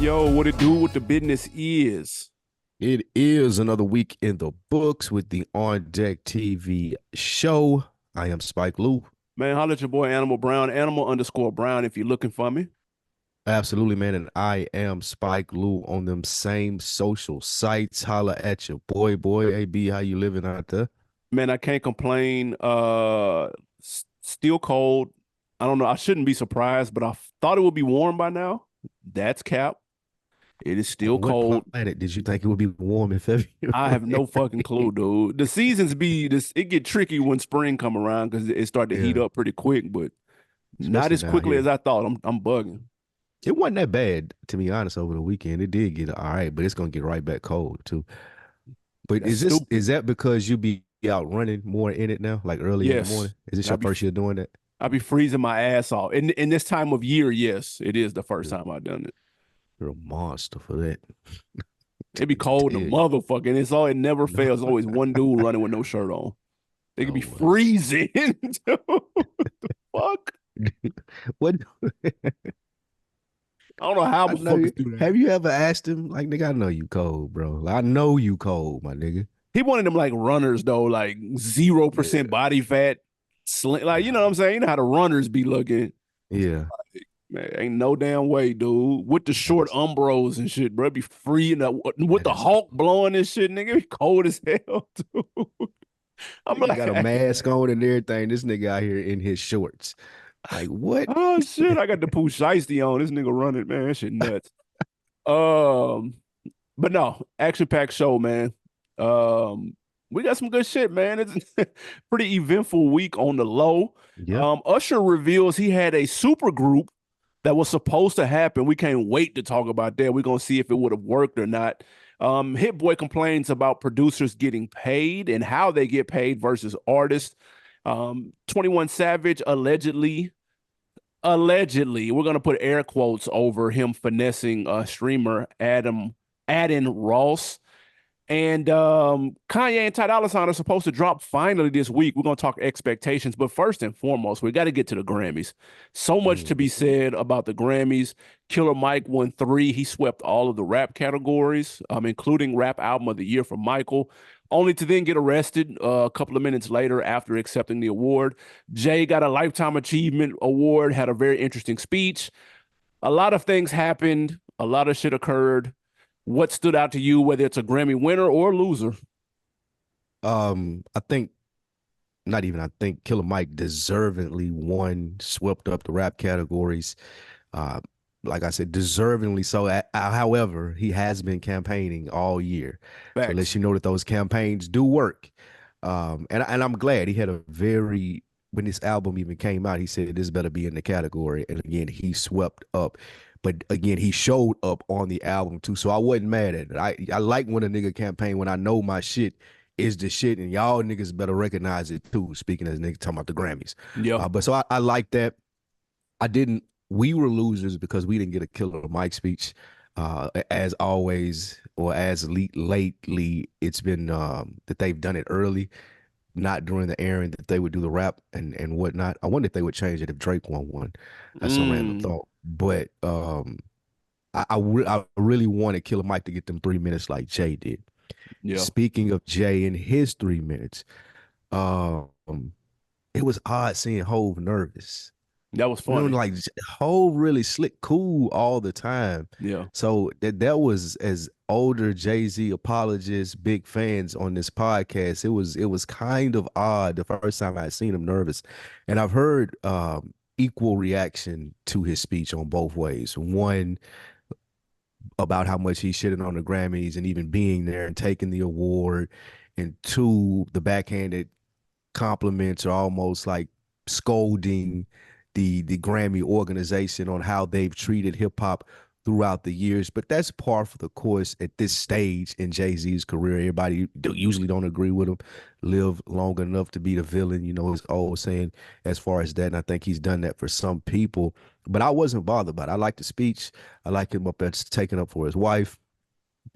Yo, what it do? What the business is? It is another week in the books with the On Deck TV show. I am Spike Lou. Man, holla at your boy Animal Brown, Animal underscore Brown if you're looking for me. Absolutely, man. And I am Spike Lou on them same social sites. Holla at your boy. AB, how you living out there? Man, I can't complain. Still cold. I don't know. I shouldn't be surprised, but I thought it would be warm by now. That's cap. It is still On what cold. planet did you think it would be warm in February? I have no fucking clue, dude. The seasons be this. It get tricky when spring come around because it start to heat Yeah, up pretty quick, but not especially as down quickly as here. I thought. I'm bugging. It wasn't that bad, to be honest, over the weekend. It did get all right, but it's gonna get right back cold too. But That's is stupid. that because you be out running more in it now, like early in the Yes, morning? Is this I your be first year doing that? I be freezing my ass off. In this time of year, yes, it is the first You're, time I've done it. you're a monster for that. It be I cold tell in the you. motherfucker. It's all it never No, fails. Always one dude running with no shirt on. They could be no way. freezing. Dude. Fuck. What? I don't know how I know motherfuckers you. do that. Have you ever asked him, like, nigga, I know you cold, bro. Like, I know you cold, my nigga. He one of them like runners though, like Yeah. 0% body fat, like you know what I'm saying. You know how the runners be looking. Yeah. Man, ain't no damn way, dude. With the short That's umbros and shit, bro. Be free with that the is Hulk blowing and shit, nigga. Be cold as hell, dude. I'm nigga got a like, mask on and everything. This nigga out here in his shorts. Like, what? oh shit, I got the Pooh Shiesty on. This nigga running, man. That shit nuts. Um, but no, action packed show, man. Um, we got some good shit, man. It's pretty eventful week on the low. Yeah. Usher reveals he had a super group that was supposed to happen. We can't wait to talk about that. We're gonna see if it would have worked or not. Hit Boy complains about producers getting paid and how they get paid versus artists. 21 Savage allegedly, we're gonna put air quotes over him finessing streamer Adin Ross. And Kanye and Ty Dolla $ign are supposed to drop finally this week. We're gonna talk expectations, but first and foremost, we got to get to the Grammys. So much to be Mhm. said about the Grammys. Killer Mike won three. He swept all of the rap categories, including Rap Album of the Year for Michael, only to then get arrested a couple of minutes later after accepting the award. Jay got a Lifetime Achievement Award, had a very interesting speech. A lot of things happened. A lot of shit occurred. What stood out to you, whether it's a Grammy winner or loser? I think not even I think Killer Mike deservingly won, swept up the rap categories. Uh, like I said, deservingly so. However, he has been campaigning all year, so it lets Facts. you know that those campaigns do work. And I'm glad he had a very when this album even came out, he said this better be in the category, and again he swept up. But again, he showed up on the album too, so I wasn't mad at it. I like when a nigga campaign when I know my shit is the shit, and y'all niggas better recognize it too. Speaking as niggas talking about the Grammys, Yeah. but so I like that. I didn't. We were losers because we didn't get a Killer Mike speech. As always, or as lately, it's been that they've done it early, not during the airing that they would do the rap and whatnot. I wonder if they would change it if Drake won one. That's a random Mm, thought. But I really wanted Killer Mike to get them 3 minutes like Jay did. yeah. Speaking of Jay in his 3 minutes, um, it was odd seeing Hove nervous. That was You know, funny. like Hove really slick cool all the time. Yeah. So that was as older Jay-Z apologists, big fans on this podcast. It was kind of odd the first time I seen him nervous. And I've heard equal reaction to his speech on both ways. One about how much he shitted on the Grammys and even being there and taking the award. And two, the backhanded compliments are almost like scolding the Grammy organization on how they've treated hip hop throughout the years. But that's par for the course at this stage in Jay-Z's career. Everybody usually don't agree with him. Live long enough to be the villain, his old saying as far as that. And I think he's done that for some people. But I wasn't bothered by it. I like the speech. I like him up there taking up for his wife.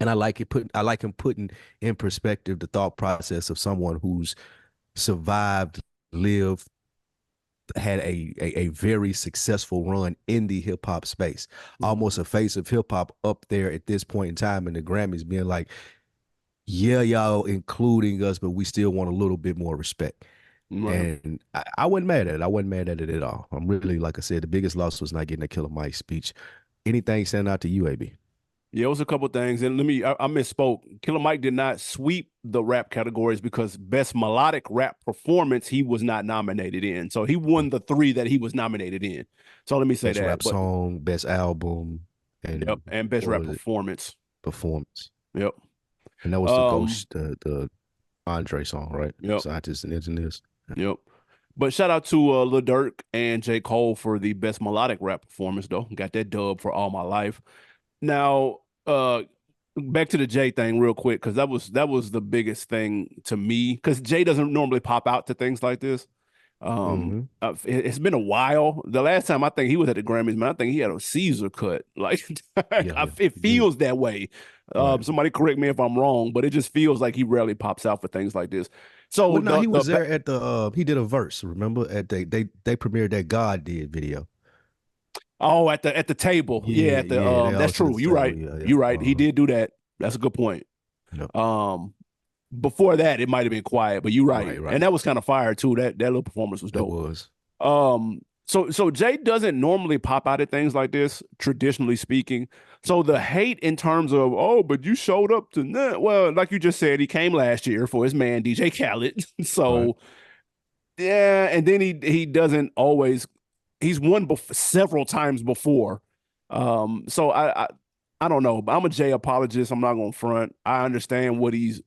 And I like him putting in perspective the thought process of someone who's survived, lived had a very successful run in the hip hop space, almost Mhm. a face of hip hop up there at this point in time in the Grammys, being like, yeah, y'all including us, but we still want a little bit more respect. Right. And I wasn't mad at it. I wasn't mad at it at all. I'm really, like I said, the biggest loss was not getting a Killer Mike speech. Anything stand out to you, AB? Yeah, it was a couple things. And I misspoke. Killer Mike did not sweep the rap categories because best melodic rap performance, he was not nominated in. So he won the three that he was nominated in. So let me say Best that. rap But song, best album, yep, and and best what rap was it? performance. Performance. Yep. And that was the Um, Ghost, the Andre song, right? yep, Scientists and engineers. yep. But shout out to Lil Durk and J. Cole for the best melodic rap performance, though. Got that dub for All My Life. Now, back to the Jay thing real quick, because that was the biggest thing to me. Because Jay doesn't normally pop out to things like this. Mm-hmm. It's been a while. The last time I think he was at the Grammys, man, I think he had a Caesar cut. Like Yeah, yeah, it he did. feels that way. Right. Somebody correct me if I'm wrong, but it just feels like he rarely pops out for things like this. So Well, no, he the was there at the he did a verse, remember? At they premiered that God did video. oh, at the table, yeah, Yeah, at the yeah, they all that's sit at true. the You're table. right. Yeah, yeah. You're right. He did do that. That's a good point. Yep. Um, Before that, it might have been quiet, but you're right, Right, and right. that was kind of fire too. That little performance was It dope. was. So Jay doesn't normally pop out at things like this, traditionally speaking. So the hate in terms of, oh, but you showed up to that. Well, like you just said, he came last year for his man DJ Khaled. Right. So yeah, and then he doesn't always. He's won several times before. So I don't know. I'm a Jay apologist. I'm not going to front. I understand what he's.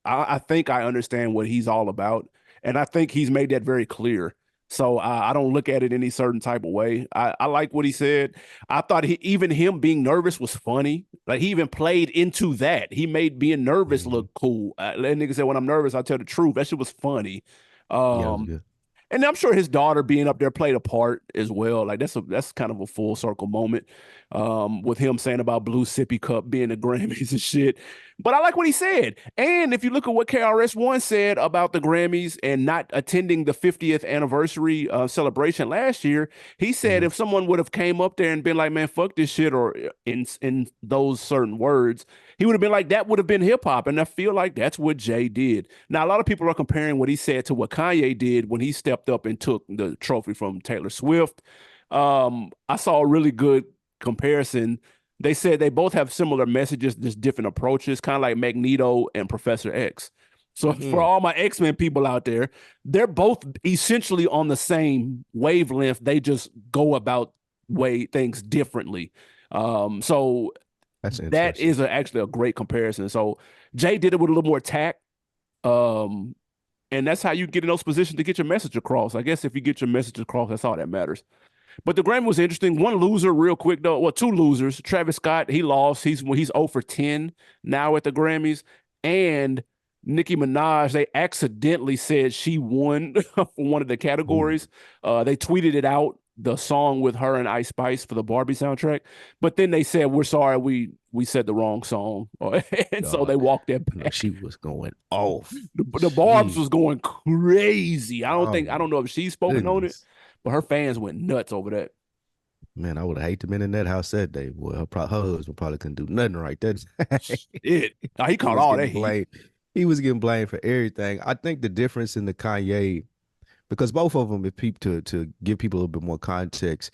I think I understand what he's all about, and I think he's made that very clear. So I don't look at it any certain type of way. I like what he said. I thought even him being nervous was funny. Like he even played into that. He made being nervous Mm-hmm. look cool. That nigga said, "When I'm nervous, I tell the truth." That shit was funny. Yeah, it was Um, good. and I'm sure his daughter being up there played a part as well. Like that's kind of a full circle moment. With him saying about Blue Sippy Cup being the Grammys and shit. But I like what he said. And if you look at what KRS-One said about the Grammys and not attending the 50th anniversary celebration last year, he said Mm-hmm. if someone would have came up there and been like, "Man, fuck this shit," or in those certain words, he would have been like, "That would have been hip hop." And I feel like that's what Jay did. Now, a lot of people are comparing what he said to what Kanye did when he stepped up and took the trophy from Taylor Swift. I saw a really good comparison. They said they both have similar messages, just different approaches, kind of like Magneto and Professor X. So for Mm. all my X-Men people out there, they're both essentially on the same wavelength. They just go about way things differently. So That's that interesting. is actually a great comparison. So Jay did it with a little more tact. Um, and that's how you get in those positions to get your message across. I guess if you get your message across, that's all that matters. But the Grammy was interesting. One loser, real quick though. Well, two losers. Travis Scott, he lost. He's 0 for 10 now at the Grammys. And Nicki Minaj, they accidentally said she won for one of the Ooh, categories. They tweeted it out, the song with her and Ice Spice for the Barbie soundtrack. But then they said, "We're sorry, we said the wrong song," and so God. they walked that No, back. she was going off. The Barb's Jeez. was going crazy. Oh I my don't know if she's spoken on it, goodness. but her fans went nuts over that. Man, I would have hated to been in that house that day. Well, her husband probably couldn't do nothing right that day. Shit. He He caught was all that getting heat. blamed. He was getting blamed for everything. I think the difference in the Kanye, because both of them, if people to give people a little bit more context,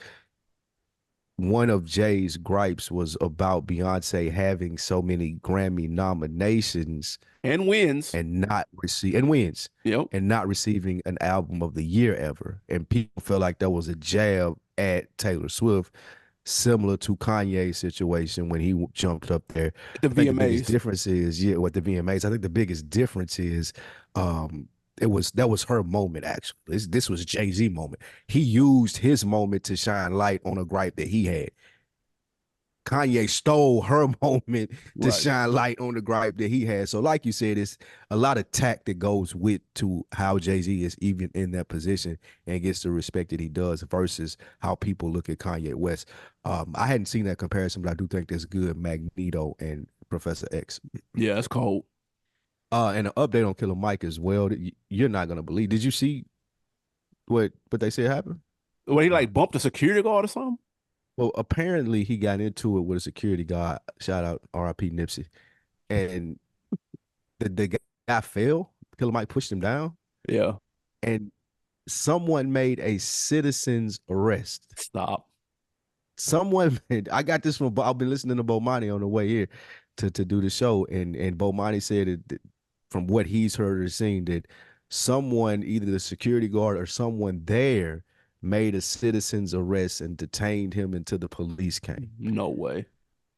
one of Jay's gripes was about Beyonce having so many Grammy nominations And wins. and not receive and wins Yep. and not receiving an album of the year ever. And people felt like that was a jab at Taylor Swift, similar to Kanye's situation when he jumped up there. The I think the biggest VMAs. difference is, yeah, what the VMAs. I think the biggest difference is um that was her moment actually. This was Jay-Z moment. He used his moment to shine light on a gripe that he had. Kanye stole her moment to Right. shine light on the gripe that he had. So, like you said, it's a lot of tact that goes with to how Jay-Z is even in that position and gets the respect that he does versus how people look at Kanye West. I hadn't seen that comparison, but I do think that's good. Magneto and Professor X. Yeah, that's cold. And an update on Killer Mike as well. That you're not gonna believe. Did you see? What they say happened? When he Uh, like bumped a security guard or something? well, apparently he got into it with a security guard. Shout out R.I.P. Nipsey, and the guy fell. Killer Mike pushed him down, Yeah. and someone made a citizen's arrest. Stop. Someone, I got this from. I've been listening to Bomani on the way here to do the show, and Bomani said that from what he's heard or seen that someone, either the security guard or someone there, made a citizen's arrest and detained him until the police came. No way.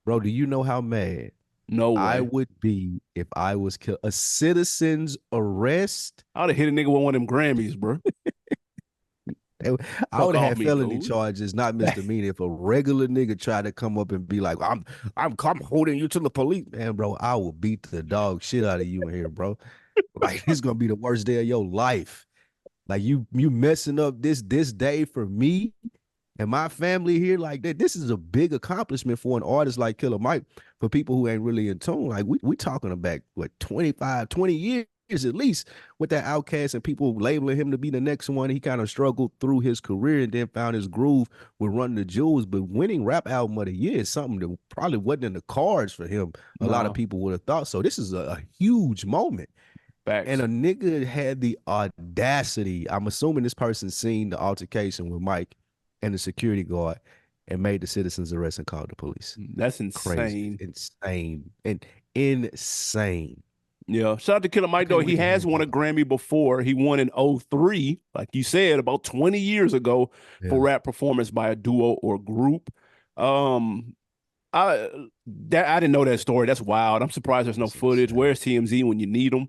Bro, do you know how mad No I way. would be if I was killed? A citizen's arrest? I would have hit a nigga with one of them Grammys, bro. I Fuck would have off had me, felony dude. charges, not misdemeanor. If a regular nigga tried to come up and be like, I'm holding you to the police, man, bro, I will beat the dog shit out of you in here, bro. Like it's gonna be the worst day of your life. Like you messing up this day for me and my family here like that. This is a big accomplishment for an artist like Killer Mike. For people who ain't really in tune, like we talking about what 25, 20 years at least with that Outcast and people labeling him to be the next one. He kind of struggled through his career and then found his groove with Running the Jewels. But winning Rap Album of the Year is something that probably wasn't in the cards for him. A lot of Nah, people would have thought so. This is a huge moment. And facts. a nigga had the audacity. I'm assuming this person seen the altercation with Mike and the security guard and made the citizens arrest and called the police. That's Crazy, insane. insane, and insane. Yeah. Shout out to Killer I Mike though. can't He wait to hear has won a more. Grammy before. He won in '03, like you said, about 20 years ago Yeah, for rap performance by a duo or group. Um, I I didn't know that story. That's wild. I'm surprised there's no it's footage. insane, Where's TMZ when you need them?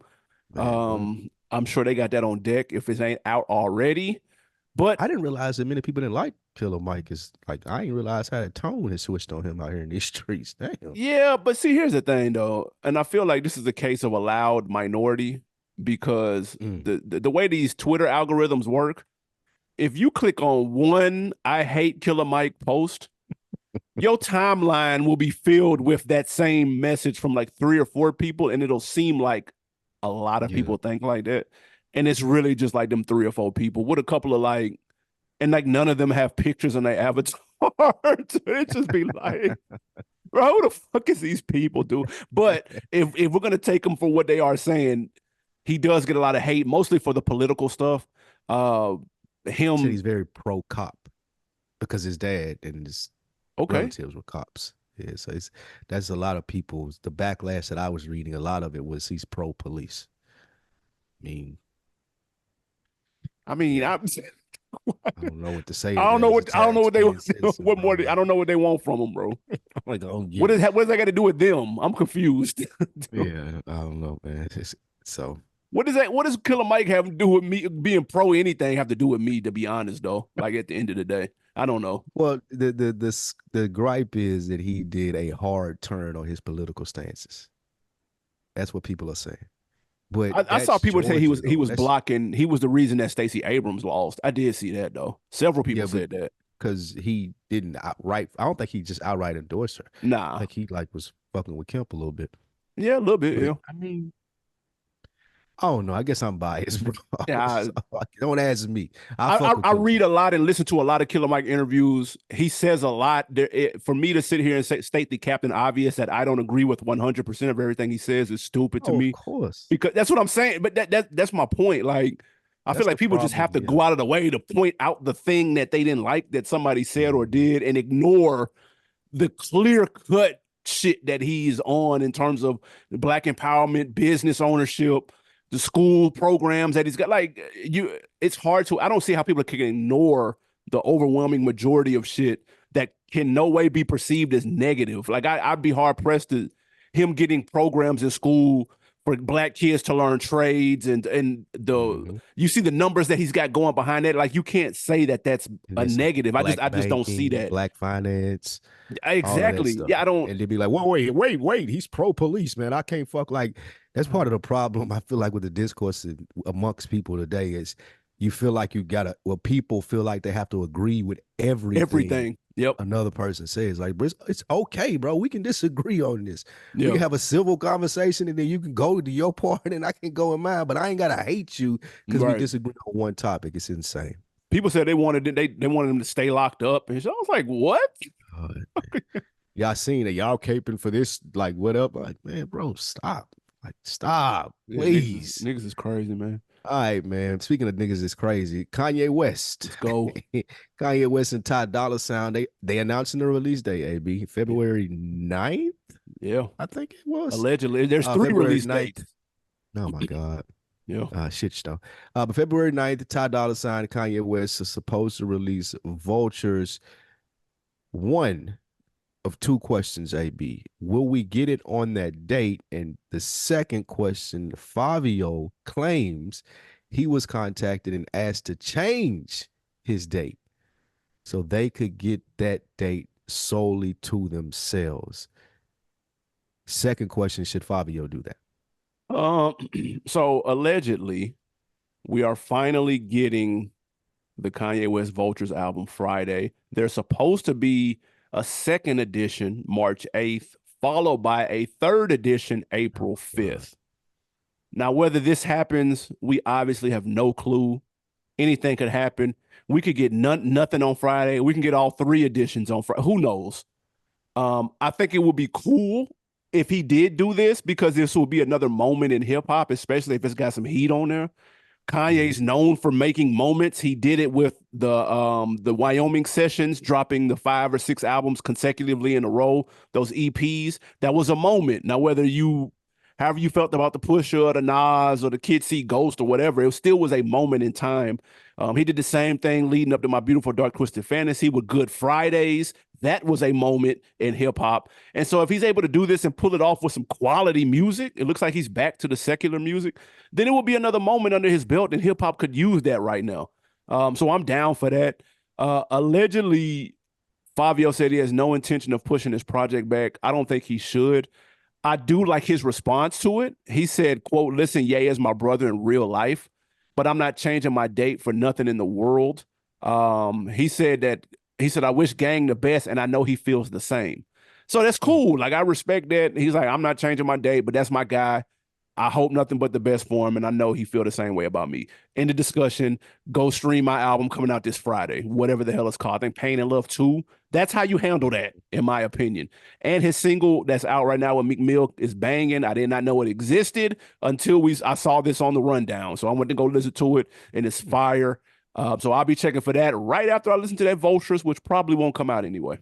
man. What? I'm sure they got that on deck if it ain't out already. But I didn't realize that many people didn't like Killer Mike. Is like I didn't realize how the tone has switched on him out here in these streets. Damn. yeah, but see, here's the thing though, and I feel like this is a case of a loud minority because Mm, the way these Twitter algorithms work, if you click on one "I hate Killer Mike" post, your timeline will be filled with that same message from like three or four people, and it'll seem like a lot of yeah. people think like that, and it's really just like them three or four people with a couple of like, and like none of them have pictures on their avatar. It just be like, bro, who the fuck is these people, dude? But if we're gonna take them for what they are saying, he does get a lot of hate, mostly for the political stuff. Uh, He said him, he's very pro cop because his dad and his okay. relatives were cops. Yeah, so that's a lot of people. The backlash that I was reading, a lot of it was he's pro police. I mean, I mean, yeah, I don't know what to say I to don't that know as a what I don't know what they taxpaying citizen, what bro. more I Like, don't know what they want from him, bro. like, oh yeah, What does that got to do with them? I'm confused. yeah. I don't know, man. So What does that? What does Killer Mike have to do with me being pro anything? Have to do with me? To be honest, though, like at the end of the day, I don't know. well, the gripe is that he did a hard turn on his political stances. That's what people are saying. But I saw that's people say Georgia he though. was That's blocking. He was the reason that Stacey Abrams lost. I did see that though. Several people yeah, but said that. because he didn't outright. I don't think he just outright endorsed her. I Nah, think he like was fucking with Kemp a little bit. yeah, a little bit. But Yeah, I mean, I don't know. I guess I'm biased, bro. yeah. So, don't ask me. I fuck with I Killer read Mike. a lot and listen to a lot of Killer Mike interviews. He says a lot. For me to sit here and state the Captain Obvious that I don't agree with 100% of everything he says is stupid to Oh, of me course. because that's what I'm saying. But that's my point. Like, I feel That's like the people just have problem. to Yeah. go out of the way to point out the thing that they didn't like that somebody said or Mhm. did and ignore the clear cut shit that he's on in terms of black empowerment, business ownership, the school programs that he's got. Like it's hard to. I don't see how people can ignore the overwhelming majority of shit that can no way be perceived as negative. Like I'd be hard pressed to him getting programs in school for black kids to learn trades and the Mhm. you see the numbers that he's got going behind that. Like you can't say that that's And a this negative. black I just don't see banking, that. black finance, all of that Exactly. stuff. Yeah, I don't. And they'd be like, whoa, wait, he's pro police, man. I can't fuck like that's part of the problem. I feel like with the discourse amongst people today is you feel like you gotta well, people feel like they have to agree with everything Everything. Yep. another person says. Like, bro, it's okay, bro. We can disagree on this. We Yeah. can have a civil conversation and then you can go to your part and I can go in mine, but I ain't gotta hate you because we Right. disagree on one topic. It's insane. People said they wanted him to stay locked up, and so I was like, what? Uh, y'all seen it? Y'all caping for this? Like, what up? Like, man, bro, stop. Like, stop, Yeah, please. niggas is crazy, man. All right, man. Speaking of niggas, it's crazy. Kanye West, Let's go. Kanye West and Ty Dolla Sign. They announcing the release date. AB February 9th, Yeah, I think it was. allegedly, there's three February release 9th. dates. Oh my God. Yeah. Shit show. But February 9th, Ty Dolla Sign and Kanye West are supposed to release Vultures. One of two questions, AB. Will we get it on that date? And the second question, Fabio claims he was contacted and asked to change his date so they could get that date solely to themselves. Second question, should Fabio do that? Um, so allegedly, we are finally getting the Kanye West Vultures album Friday. There's supposed to be a second edition March 8th, followed by a third edition Oh April my God. 5th. Now, whether this happens, we obviously have no clue. Anything could happen. We could get nothing on Friday. We can get all three editions on Friday. Who knows? I think it would be cool if he did do this because this will be another moment in hip hop, especially if it's got some heat on there. Mhm. Kanye's known for making moments. He did it with the Wyoming sessions, dropping the 5 or 6 albums consecutively in a row, those EPs. That was a moment. Now, whether you however you felt about the Pusha or the Nas or the Kid See Ghost or whatever, it still was a moment in time. He did the same thing leading up to My Beautiful Dark Twisted Fantasy with Good Fridays. That was a moment in hip hop. And so if he's able to do this and pull it off with some quality music, it looks like he's back to the secular music, then it will be another moment under his belt, and hip hop could use that right now. So I'm down for that. Allegedly, Fabio said he has no intention of pushing his project back. I don't think he should. I do like his response to it. He said, quote, listen, Ye is my brother in real life, but I'm not changing my date for nothing in the world. He said, I wish Gang the best, and I know he feels the same. So that's cool. Like, I respect that. He's like, I'm not changing my date, but that's my guy. I hope nothing but the best for him, and I know he feel the same way about me. In the discussion, go stream my album coming out this Friday, whatever the hell it's called. I think Pain and Love 2. That's how you handle that, in my opinion. And his single that's out right now with Meek Mill is banging. I did not know it existed until I saw this on the rundown. So I went to go listen to it, and it's fire. So I'll be checking for that right after I listen to that Vultures, which probably won't come out anyway.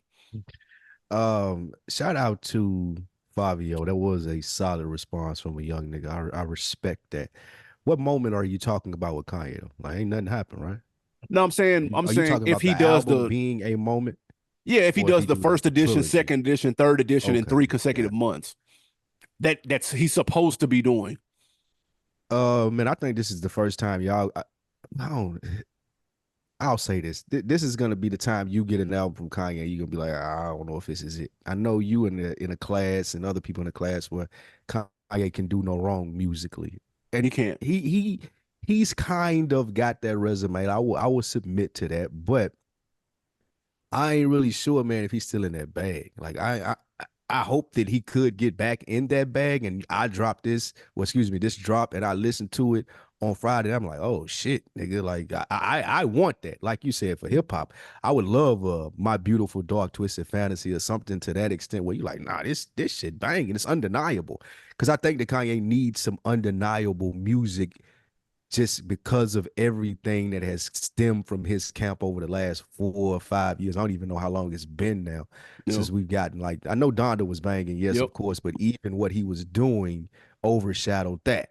Shout out to Fabio. That was a solid response from a young nigga. I respect that. What moment are you talking about with Kanye? Like, ain't nothing happened, right? No, I'm Are you saying talking if about he the does album the being a moment, yeah, if he or if does he the do like first the edition, trilogy? second edition, third edition in Okay, 3 consecutive yeah. months, that's he's supposed to be doing. Man, I think this is the first time y'all. I don't. I'll say this. This is gonna be the time you get an album from Kanye. You're gonna be like, I don't know if this is it. I know you in a class and other people in the class where Kanye can do no wrong musically, He and can't. he's kind of got that resume. I will submit to that, but I ain't really sure, man, if he's still in that bag. Like I hope that he could get back in that bag. And I dropped this, well, excuse me, this drop, and I listened to it on Friday. I'm like, oh shit, nigga. Like I want that. Like you said, for hip hop, I would love My Beautiful Dark Twisted Fantasy or something to that extent where you're like, nah, this shit banging. It's undeniable. Cause I think that Kanye needs some undeniable music just because of everything that has stemmed from his camp over the last 4 or 5 years. I don't even know how long it's been now No. since we've gotten, like, I know Donda was banging, yes, Yep. of course, but even what he was doing overshadowed that.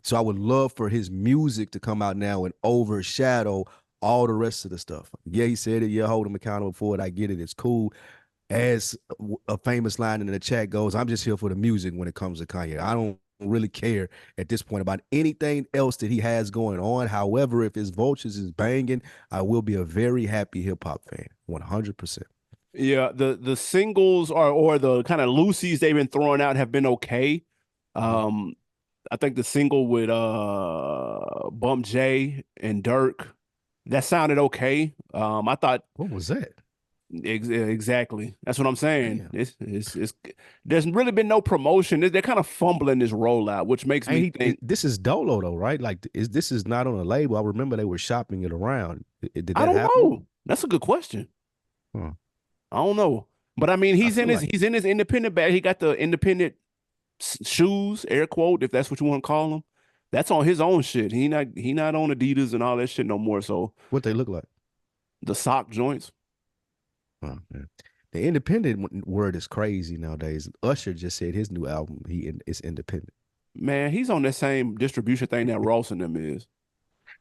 So I would love for his music to come out now and overshadow all the rest of the stuff. Yeah, he said it. Yeah, hold him accountable for it. I get it. It's cool. As a famous line in the chat goes, I'm just here for the music when it comes to Kanye. I don't really care at this point about anything else that he has going on. However, if his Vultures is banging, I will be a very happy hip hop fan, 100%. Yeah. The singles or the kind of loosies they've been throwing out have been okay. Um, I think the single with Bump J and Dirk that sounded okay. I thought What was that? Exactly. That's what I'm saying. Damn. It's there's really been no promotion. They're kind of fumbling this rollout, which makes me Ain't he, think, this is Dolo though, right? Like, is this is not on a label? I remember they were shopping it around. Did I that don't happen? know. That's a good question. Huh. I don't know. But I mean, I feel like he's in his independent bag. He got the independent shoes, air quote, if that's what you want to call them. That's on his own shit. He not on Adidas and all that shit no more. So what they look like. the sock joints, Oh, man. The independent word is crazy nowadays. Usher just said his new album is independent. man, he's on that same distribution thing that Ross and them is.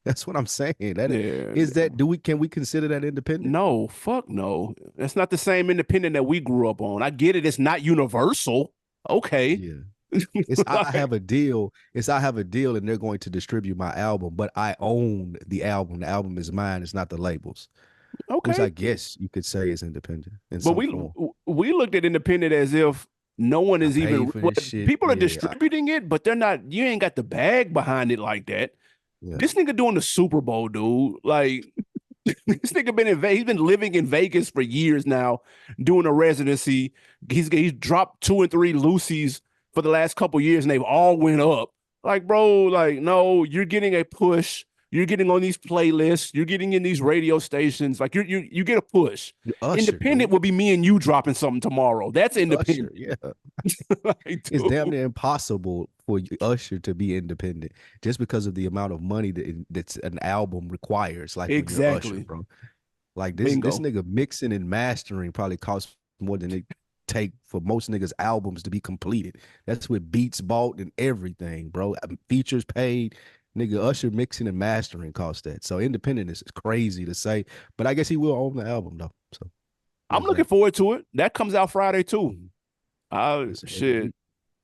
That's what I'm saying. That Yeah, is that. Do we can we consider that independent? no, fuck no. That's not the same independent that we grew up on. I get it. It's not universal. Okay. Yeah. It's I have a deal. It's I have a deal, and they're going to distribute my album, but I own the album. The album is mine. It's not the labels, which Okay. I guess you could say is independent in But some form. we looked at independent as if no one I is even paid for well, this shit. people are Yeah, distributing it, but they're not. You ain't got the bag behind it like that. yeah. This nigga doing the Super Bowl, dude. Like this nigga been in he's been living in Vegas for years now, doing a residency. He's dropped 2 and 3 Lucy's for the last couple years, and they've all went up. Like, bro, like, no, you're getting a push. You're getting on these playlists. You're getting in these radio stations. Like, you get a push. Usher, Independent dude. will be me and you dropping something tomorrow. That's independent. Usher, yeah. Like, It's dude. damn near impossible for Usher to be independent just because of the amount of money that's an album requires. Like when you're Usher, Exactly. bro. Like this Bingo. nigga mixing and mastering probably costs more than it take for most niggas' albums to be completed. That's with beats bought and everything, bro. Features paid. Nigga, Usher mixing and mastering cost that. So independent is crazy to say, but I guess he will own the album though. So I'm there's looking that. forward to it. That comes out Friday too. We Shit.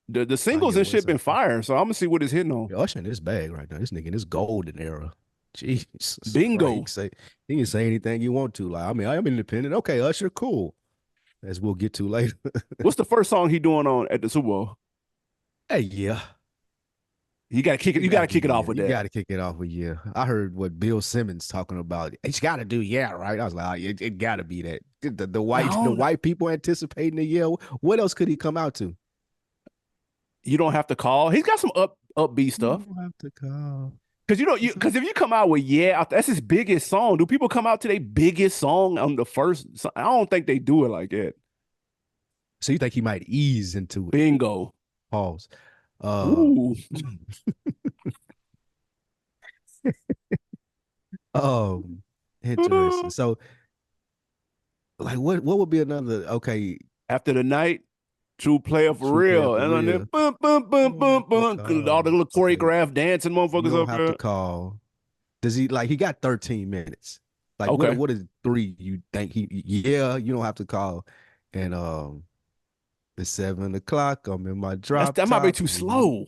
The might singles get to and win shit been something. fire, so I'm gonna see what it's hitting on. Yeah, Usher in this bag right now. This nigga in this golden era. Jesus Christ. Bingo. He can say anything you want to. Like, I mean, I'm independent. Okay, Usher, cool. As we'll get to later. What's the first song he doing on at the Super Bowl? Hey, yeah. You gotta kick it. It You gotta gotta be kick it off yeah. with You that. gotta kick it off with yeah. I heard what Bill Simmons talking about. It's gotta do yeah, right? I was like, oh, it gotta be that. The white the No, white people anticipating the yeah. What else could he come out to? you don't have to call. He's got some upbeat You stuff. don't have to call. Cause you know you because if you come out with yeah, that's his biggest song. Do people come out to their biggest song on the first? I don't think they do it like that. So you think he might ease into it? Bingo. Pause. Uh Ooh. um interesting. So like what would be another okay After the night, true player for true player real. for And then real? boom, boom, boom, You don't boom, have to boom. All the call. little Okay. choreographed dancing You motherfuckers don't up have to there. call. Does he like he got 13 minutes? Like Okay. what is three you think he yeah, you don't have to call. And it's 7 o'clock. I'm in my drop That might be top. too slow.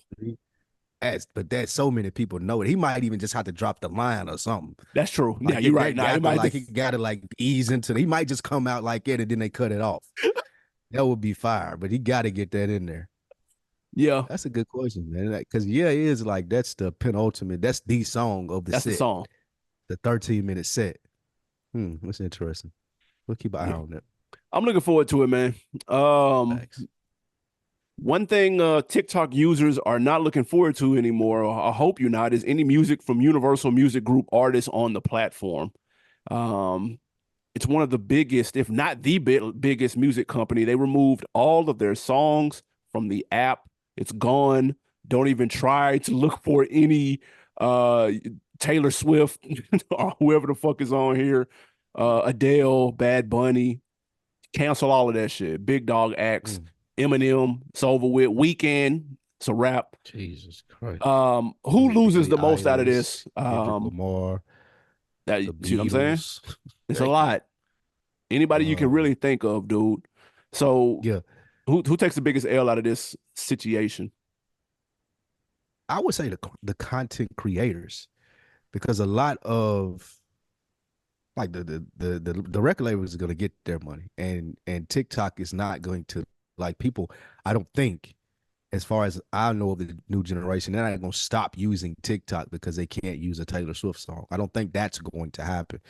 But that's so many people know it. He might even just have to drop the line or something. That's true. Yeah, Like you're right. that Now it got to might. like he got to like ease into it. He might just come out like it and then they cut it off. That would be fire, but he got to get that in there. Yeah, That's a good question, man. Because yeah, it is like that's the penultimate. That's the song of the that's the set, song. the 13-minute set. That's interesting. We'll keep an eye Yeah. on that. I'm looking forward to it, man. Um, Thanks. One thing TikTok users are not looking forward to anymore, or I hope you're not, is any music from Universal Music Group artists on the platform. Um, it's one of the biggest, if not the biggest music company. They removed all of their songs from the app. It's gone. Don't even try to look for any uh Taylor Swift or whoever the fuck is on here. Adele, Bad Bunny, cancel all of that shit. Big Dog Acts, Mm, Eminem, it's over with. Weekend, it's a wrap. Jesus Christ. Who loses Billie the most out of Eilish, this? Kendrick Lamar, That the see what I'm saying? Beatles. It's a Thank you. lot. Anybody you can Um, really think of, dude. So yeah, who takes the biggest L out of this situation? I would say the content creators because a lot of like the record labels are going to get their money and TikTok is not going to like people. I don't think, as far as I know of the new generation, they're not going to stop using TikTok because they can't use a Taylor Swift song. I don't think that's going to happen.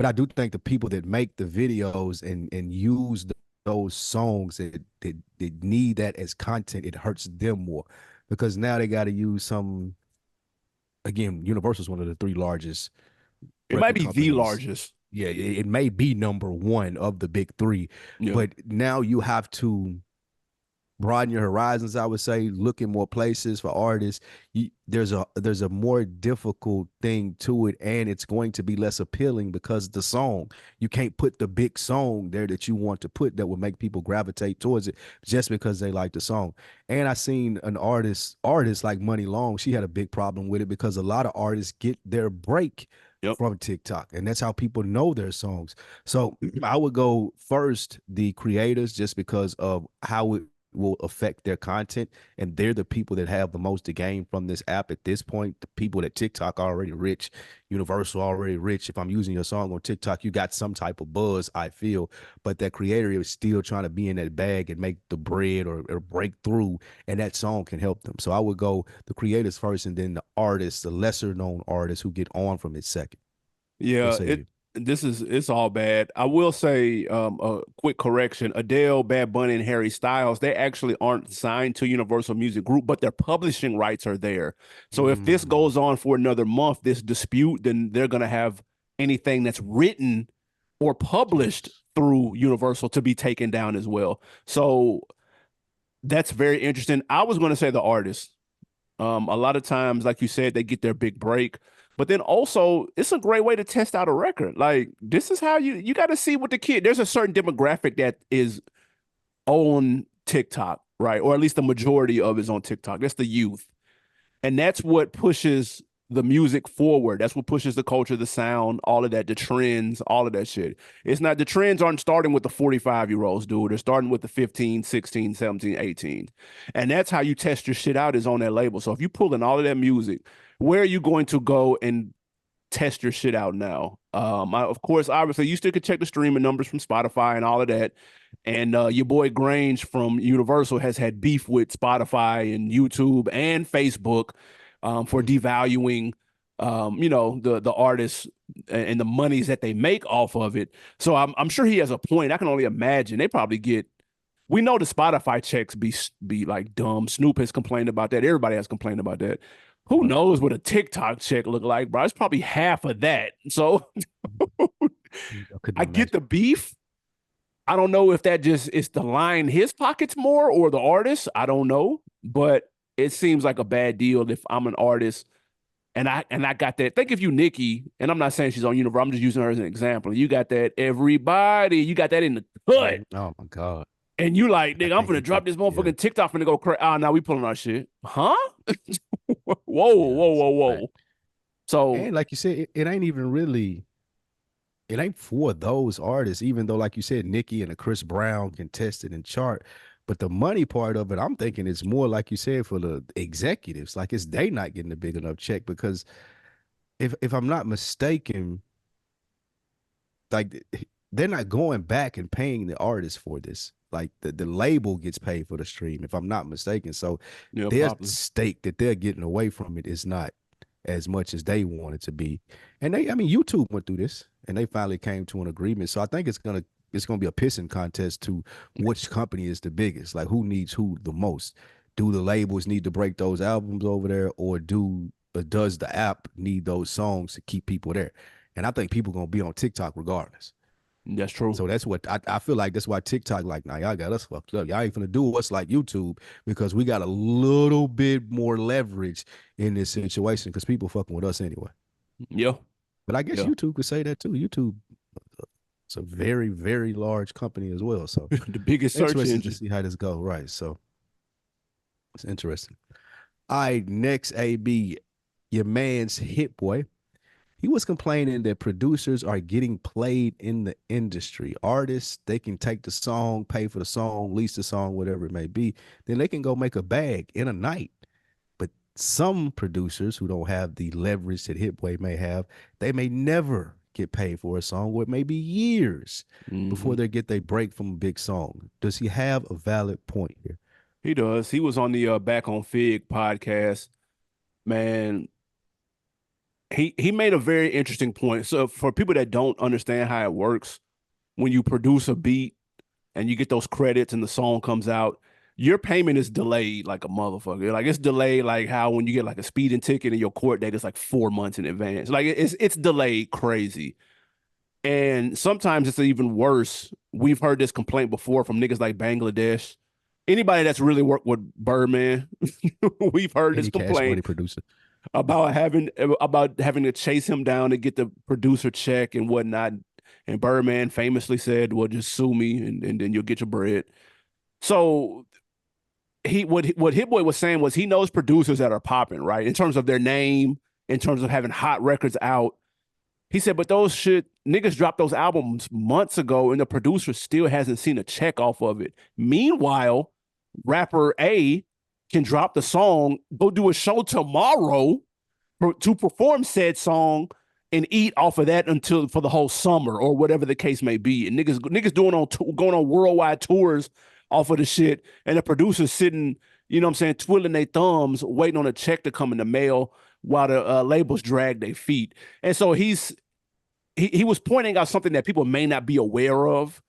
But I do think the people that make the videos and use those songs that need that as content, it hurts them more because now they got to use some. Again, Universal is one of the three largest It might record be the companies. largest. Yeah, it may be number one of the big three, Yeah. but now you have to broaden your horizons. I would say look in more places for artists. There's a more difficult thing to it, and it's going to be less appealing because the song, you can't put the big song there that you want to put that will make people gravitate towards it just because they like the song. And I seen an artist like Money Long. She had a big problem with it because a lot of artists get their break Yep. from TikTok, and that's how people know their songs. So I would go first the creators just because of how it will affect their content, and they're the people that have the most to gain from this app at this point. The people that TikTok are already rich, Universal already rich. If I'm using your song on TikTok, you got some type of buzz, I feel, but that creator is still trying to be in that bag and make the bread or break through, and that song can help them. So I would go the creators first, and then the artists, the lesser known artists who get on from it second. What Yeah, say you? it's all bad. I will say a quick correction. Adele, Bad Bunny, and Harry Styles, they actually aren't signed to Universal Music Group, but their publishing rights are there. So if this Mm, goes on for another month, this dispute, then they're gonna have anything that's written or published yes. through Universal to be taken down as well. So that's very interesting. I was gonna say the artist. A lot of times, like you said, they get their big break, but then also it's a great way to test out a record. Like this is how you got to see what the kid. There's a certain demographic that is on TikTok, right? Or at least the majority of it is on TikTok. That's the youth. And that's what pushes the music forward. That's what pushes the culture, the sound, all of that, the trends, all of that shit. It's not the trends aren't starting with the 45-year-olds, dude. They're starting with the 15, 16, 17, 18. And that's how you test your shit out is on that label. So if you pull in all of that music, where are you going to go and test your shit out now? Of course, obviously, you still could check the streaming numbers from Spotify and all of that. And your boy Grange from Universal has had beef with Spotify and YouTube and Facebook for Mm. devaluing, the artists and the monies that they make off of it. So I'm sure he has a point. I can only imagine they probably get. We know the Spotify checks be like dumb. Snoop has complained about that. Everybody has complained about that. Who Right. knows what a TikTok check look like, bro? It's probably half of that. So I couldn't I get imagine. the beef. I don't know if that just is to line his pockets more or the artist. I don't know, but it seems like a bad deal if I'm an artist and I got that. Think if you Nikki, and I'm not saying she's on Universal. I'm just using her as an example. You got that everybody. You got that in the cut, Oh my God. and you like, I nigga, I'm can't gonna get that. drop this Yeah. motherfucking TikTok finna go crazy. Ah, now we pulling our shit, huh? Whoa, Yeah. whoa, It's whoa, a fact. whoa. So And like you said, it ain't even really, it ain't for those artists, even though, like you said, Nicki and a Chris Brown contested and chart. But the money part of it, I'm thinking it's more like you said for the executives. Like it's they not getting a big enough check because if I'm not mistaken, like they're not going back and paying the artist for this. Like the label gets paid for the stream, if I'm not mistaken. So yeah, their probably. stake that they're getting away from it is not as much as they want it to be. And I mean, YouTube went through this and they finally came to an agreement. So I think it's gonna be a pissing contest to which company is the biggest, like who needs who the most. Do the labels need to break those albums over there, or does the app need those songs to keep people there? And I think people gonna be on TikTok regardless. That's true. So that's what I feel like. That's why TikTok, like, now y'all got us fucked up. Y'all ain't gonna do us like YouTube because we got a little bit more leverage in this situation because people fucking with us anyway. Yeah, But I guess yeah. YouTube could say that too. YouTube, it's a very, very large company as well. So The biggest search interesting to engine. see how this go. Right. So it's interesting. All right, next AB, your man's Hit Boy. He was complaining that producers are getting played in the industry. Artists, they can take the song, pay for the song, lease the song, whatever it may be. Then they can go make a bag in a night. But some producers who don't have the leverage that Hitboy may have, they may never get paid for a song, or it may be years before Hmm. they get their break from a big song. Does he have a valid point here? He does. He was on the Back on Fig podcast. Man, he made a very interesting point. So for people that don't understand how it works, when you produce a beat and you get those credits and the song comes out, your payment is delayed like a motherfucker. Like it's delayed like how when you get like a speeding ticket and your court date is like 4 months in advance. Like it's delayed crazy. And sometimes it's even worse. We've heard this complaint before from niggas like Bangladesh. Anybody that's really worked with Birdman, we've heard this Any Cash complaint Money producer. about having to chase him down to get the producer check and whatnot. And Birdman famously said, "Well, just sue me, and then you'll get your bread." So what Hit Boy was saying was he knows producers that are popping, right? In terms of their name, in terms of having hot records out. He said, but those shit niggas dropped those albums months ago, and the producer still hasn't seen a check off of it. Meanwhile, rapper A can drop the song, go do a show tomorrow to perform said song and eat off of that until for the whole summer or whatever the case may be. And niggas doing going on worldwide tours off of the shit, and the producer's sitting, you know what I'm saying, twiddling their thumbs, waiting on a check to come in the mail while the labels drag their feet. And so he was pointing out something that people may not be aware of,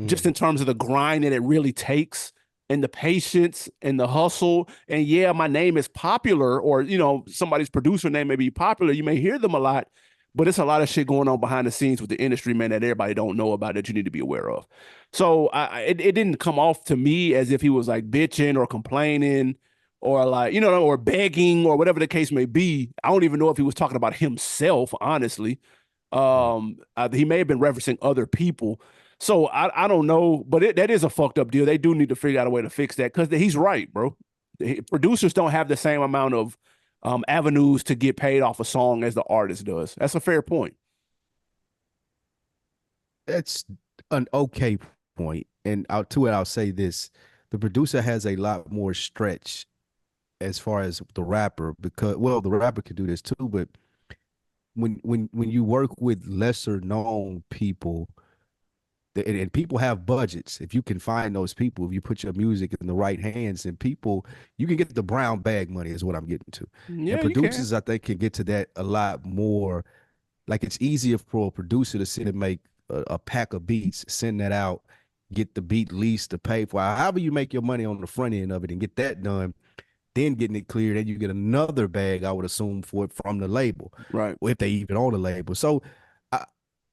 just in terms of the grind that it really takes and the patience and the hustle. And yeah, my name is popular, or somebody's producer name may be popular. You may hear them a lot, but it's a lot of shit going on behind the scenes with the industry, man, that everybody don't know about that you need to be aware of. So it didn't come off to me as if he was like bitching or complaining or like, or begging or whatever the case may be. I don't even know if he was talking about himself, honestly. He may have been referencing other people. So I don't know, but that is a fucked up deal. They do need to figure out a way to fix that because he's right, bro. Producers don't have the same amount of avenues to get paid off a song as the artist does. That's a fair point. That's an okay point. And I'll say this: the producer has a lot more stretch as far as the rapper, because the rapper could do this too, but when you work with lesser known people, and people have budgets, if you can find those people, if you put your music in the right hands, and people, you can get the brown bag money is what I'm getting to. And Yeah, you can. producers, I think, can get to that a lot more. Like it's easier for a producer to sit and make a pack of beats, send that out, get the beat leased to pay for however you make your money on the front end of it and get that done, then getting it cleared, then you get another bag, I would assume, for it from the label, Right. or if they even own the label. So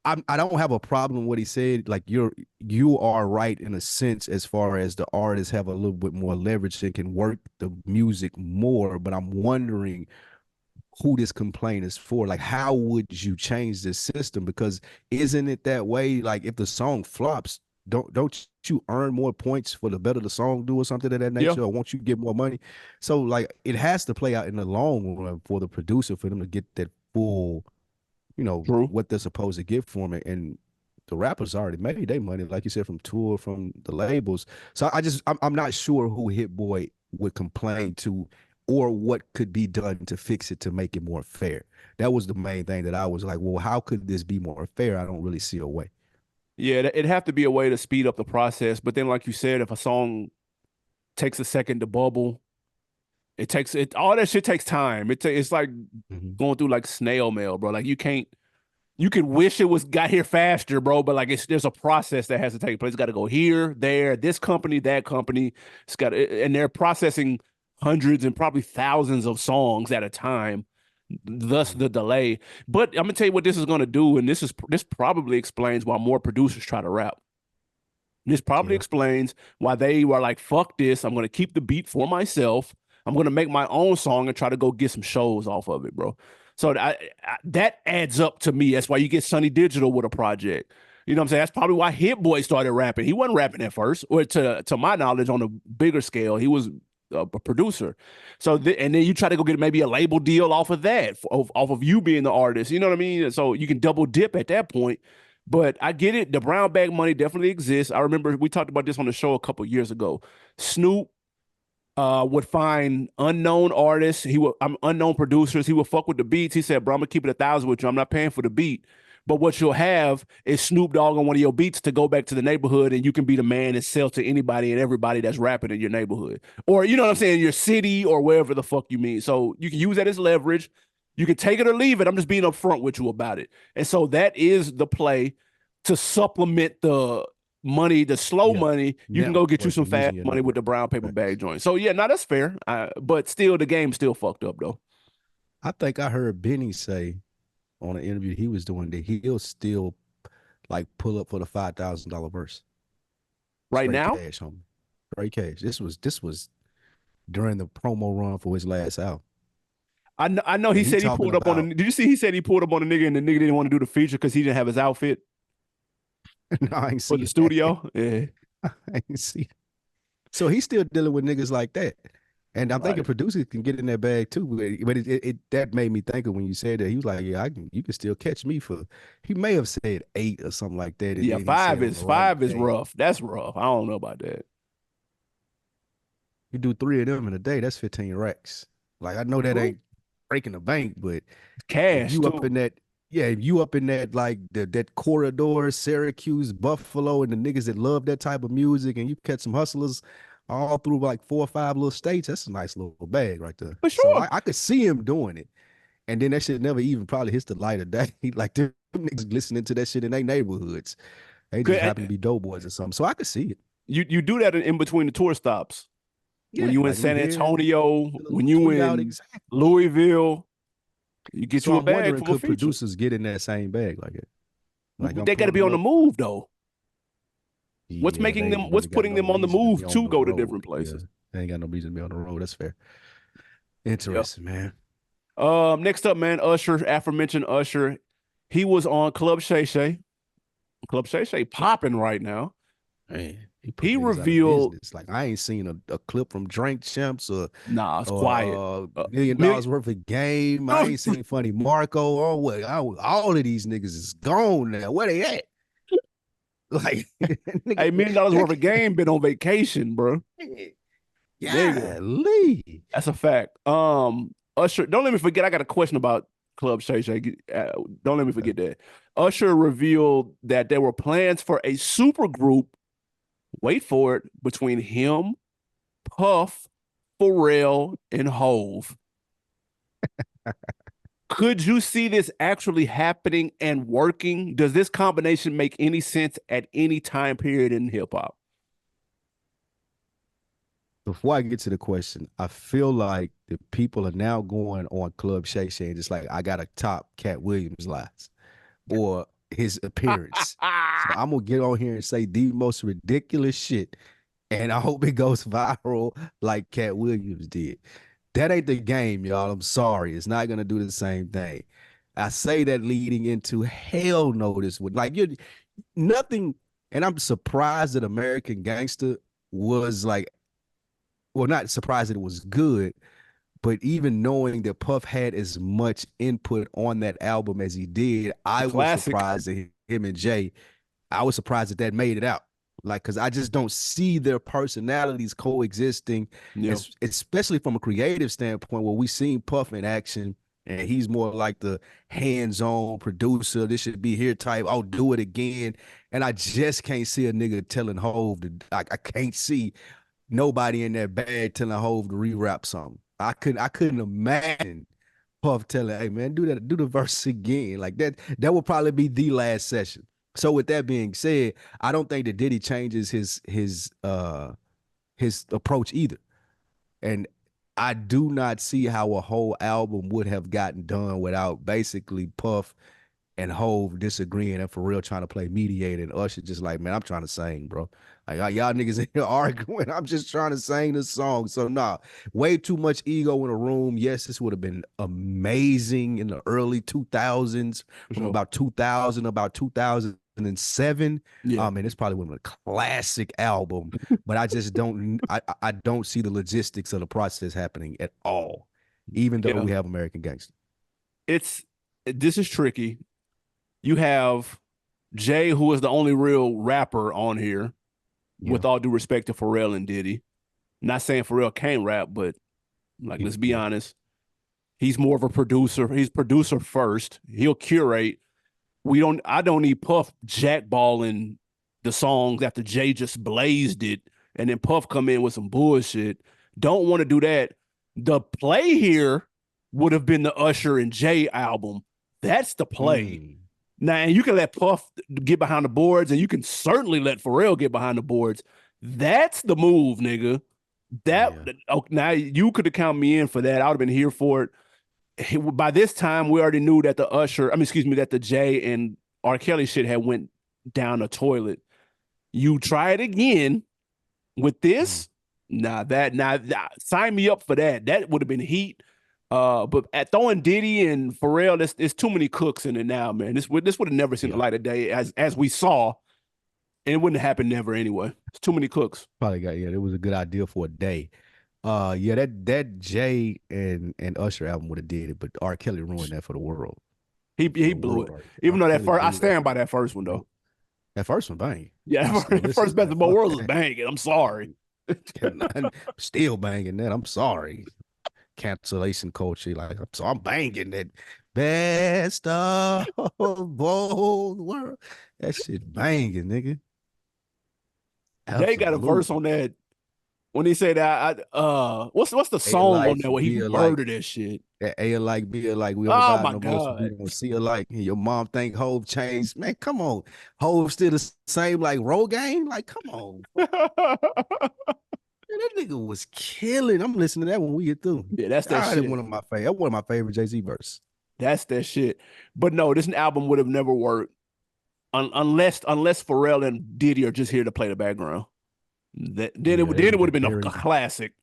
I don't have a problem with what he said. Like you are right in a sense, as far as the artists have a little bit more leverage and can work the music more. But I'm wondering who this complaint is for. Like, how would you change this system? Because isn't it that way? Like, if the song flops, don't you earn more points for the better the song do, or something of that Yeah. nature, or won't you get more money? So like, it has to play out in the long run for the producer, for them to get that full, True. what they're supposed to get from it. And the rappers already made their money, like you said, from tour, from the labels. So I'm not sure who Hit Boy would complain to, or what could be done to fix it to make it more fair. That was the main thing that I was like, well, how could this be more fair? I don't really see a way. Yeah, it'd have to be a way to speed up the process. But then, like you said, if a song takes a second to bubble, it takes it all that shit takes time. It's like Mhm. going through like snail mail, bro. Like you can wish it was got here faster, bro, but like there's a process that has to take place. It's got to go here, there, this company, that company. And they're processing hundreds and probably thousands of songs at a time. Thus the delay. But I'm gonna tell you what this is gonna do, and this probably explains why more producers try to rap. This probably Yeah. explains why they were like, fuck this. I'm going to keep the beat for myself. I'm going to make my own song and try to go get some shows off of it, bro. So that adds up to me. That's why you get Sonny Digital with a project. You know what I'm saying? That's probably why Hit Boy started rapping. He wasn't rapping at first, or to my knowledge, on a bigger scale, he was a producer. So and then you try to go get maybe a label deal off of that, off of you being the artist. You know what I mean? So you can double dip at that point. But I get it. The brown bag money definitely exists. I remember we talked about this on the show a couple years ago. Snoop would find unknown artists. Unknown producers. He would fuck with the beats. He said, "Bro, I'm gonna keep it 1,000 with you. I'm not paying for the beat." But what you'll have is Snoop Dogg on one of your beats to go back to the neighborhood, and you can be the man and sell to anybody and everybody that's rapping in your neighborhood, or you know what I'm saying, your city or wherever the fuck you mean. So you can use that as leverage. You can take it or leave it. I'm just being upfront with you about it. And so that is the play to supplement the money, the slow Yeah. money. You can go get you some Networking, fast using your money with network. the brown paper Facts. bag joint. So yeah, no, that's fair. But still, the game's still fucked up though. I think I heard Benny say on an interview he was doing that he'll still like pull up for the $5,000 verse. Right Straight now, cash, homie. Straight cash. This was during the promo run for his last album. I know he And he said he talking pulled up on about the. Did you see he said he pulled up on the nigga and the nigga didn't want to do the feature because he didn't have his outfit no, I ain't for the see that. studio? Yeah, I ain't see. So he's still dealing with niggas like that. And I'm thinking right. producers can get in that bag too. But that made me think of when you said that. He was like, yeah, you can still catch me for, he may have said 8 or something like that. And Yeah, then he said on the right five is day, rough. That's rough. I don't know about that. you do 3 of them in a day, that's 15 racks. Like I know that True. ain't breaking the bank, but if Cash you up too. in that, yeah, if you up in that like that corridor, Syracuse, Buffalo, and the niggas that love that type of music, and you catch some hustlers all through like 4 or 5 little states, that's a nice little bag right there. For So sure. I could see him doing it. And then that shit never even probably hits the light of day. Like them niggas listening to that shit in their neighborhoods. They just happen to be doughboys or something. So I could see it. You do that in between the tour stops. When Yeah, you in like we San here, Antonio, get a when little you tweet out in exactly. Louisville, you get So you a I'm bag wondering, from a could feature. producers get in that same bag like it? Like I'm They got to be pulling on the up. move though. What's Yeah, making they them? ain't What's really got putting no them on the reason to be move on to the go to road. different Yeah, places? they ain't got no reason to be on the road. That's fair. Yeah. Interesting, man. Next up, man, Usher, aforementioned Usher, he was on Club Shay Shay. Club Shay Shay popping right now. Man, he put He niggas out of revealed, business. Like I ain't seen a clip from Drink Champs nah, it's quiet. or Uh, million million, dollars worth of game. I ain't seen Funny Marco or what. All of these niggas is gone now. Where they at? Like hey, nigga, $1 million worth of game been on vacation, bro. Nigga, yeah, Lee. that's a fact. Usher, don't let me forget. I got a question about Club Shay Shay. Don't let me Okay. forget that. Usher revealed that there were plans for a super group. Wait for it, between him, Puff, Pharrell, and Hove. Could you see this actually happening and working? Does this combination make any sense at any time period in hip hop? Before I get to the question, I feel like the people are now going on Club Shay Shay and just like I gotta top Cat Williams' lies or his appearance. So I'm gonna get on here and say the most ridiculous shit, and I hope it goes viral like Cat Williams did. That ain't the game, y'all. I'm sorry. It's not gonna do the same thing. I say that leading into hell no, this would like you nothing, and I'm surprised that American Gangster was like, well, not surprised that it was good, but even knowing that Puff had as much input on that album as he did, A I was classic. surprised that him and Jay, I was surprised that that made it out. Like, because I just don't see their personalities coexisting, Yeah, especially from a creative standpoint, where we seen Puff in action and he's more like the hands-on producer. This should be here type. I'll do it again. And I just can't see a nigga telling Hove to, like, I can't see nobody in that bag telling Hove to re-rap something. I couldn't imagine Puff telling, hey man, do the verse again. Like that would probably be the last session. So with that being said, I don't think that Diddy changes his approach either. And I do not see how a whole album would have gotten done without basically Puff and Hove disagreeing and for real trying to play mediator and Usher just like, man, I'm trying to sing, bro. Like y'all niggas in here arguing. I'm just trying to sing this song. So nah, way too much ego in a room. Yes, this would have been amazing in the early 2000s, for from sure. about 2000, about 2007. Yeah, And it's probably one of the classic album, but I just don't I don't see the logistics of the process happening at all, even though yeah. we have American Gangster. It's this is tricky. You have Jay, who is the only real rapper on here, Yeah, with all due respect to Pharrell and Diddy. Not saying Pharrell can't rap, but like, let's be yeah. honest, he's more of a producer. He's producer first. He'll curate. I don't need Puff jackballing the songs after Jay just blazed it and then Puff come in with some bullshit. Don't want to do that. The play here would have been the Usher and Jay album. That's the play. Mm, Now, and you can let Puff get behind the boards, and you can certainly let Pharrell get behind the boards. That's the move, nigga. That yeah. oh, now you could have counted me in for that. I would have been here for it. By this time, we already knew that the Usher, I mean, excuse me, that the Jay and R. Kelly shit had went down the toilet. You try it again with Mm, this. Nah, sign me up for that. That would have been heat. But at throwing Diddy and Pharrell, there's too many cooks in it now, man. This would have never seen the yeah. light of day as we saw, and it wouldn't have happened never anyway. It's too many cooks. Probably got yeah. It was a good idea for a day. Yeah, that Jay and Usher album would have did it, but R. Kelly ruined that for the world. He For the blew world, it. Even R. though that Kelly first, I blew that. stand by that first one though. That first one, bang. Yeah, I still that listen first to best that. of both Fuck worlds is that. banging. I'm sorry. I'm still banging that. I'm sorry. Cancellation culture. Like, I'm banging that best of both world. That shit banging, nigga. Jay got a verse Absolutely. on that when he said that. What's the A song on like, there where he be alike. murdered that shit? A alike, be alike. We don't Oh vibe my no more, so we god. don't see alike. And your mom think Hove changed. Man, come on. Hove still the same like Rogaine? Like, come on. Man, that nigga was killing. I'm listening to that when we get through. Yeah, that's that All right, shit. one of my favorite. That's one of my favorite Jay-Z verse. That's that shit. But no, this album would have never worked unless Pharrell and Diddy are just here to play the background. Yeah, that Then it would would have be been a very, classic.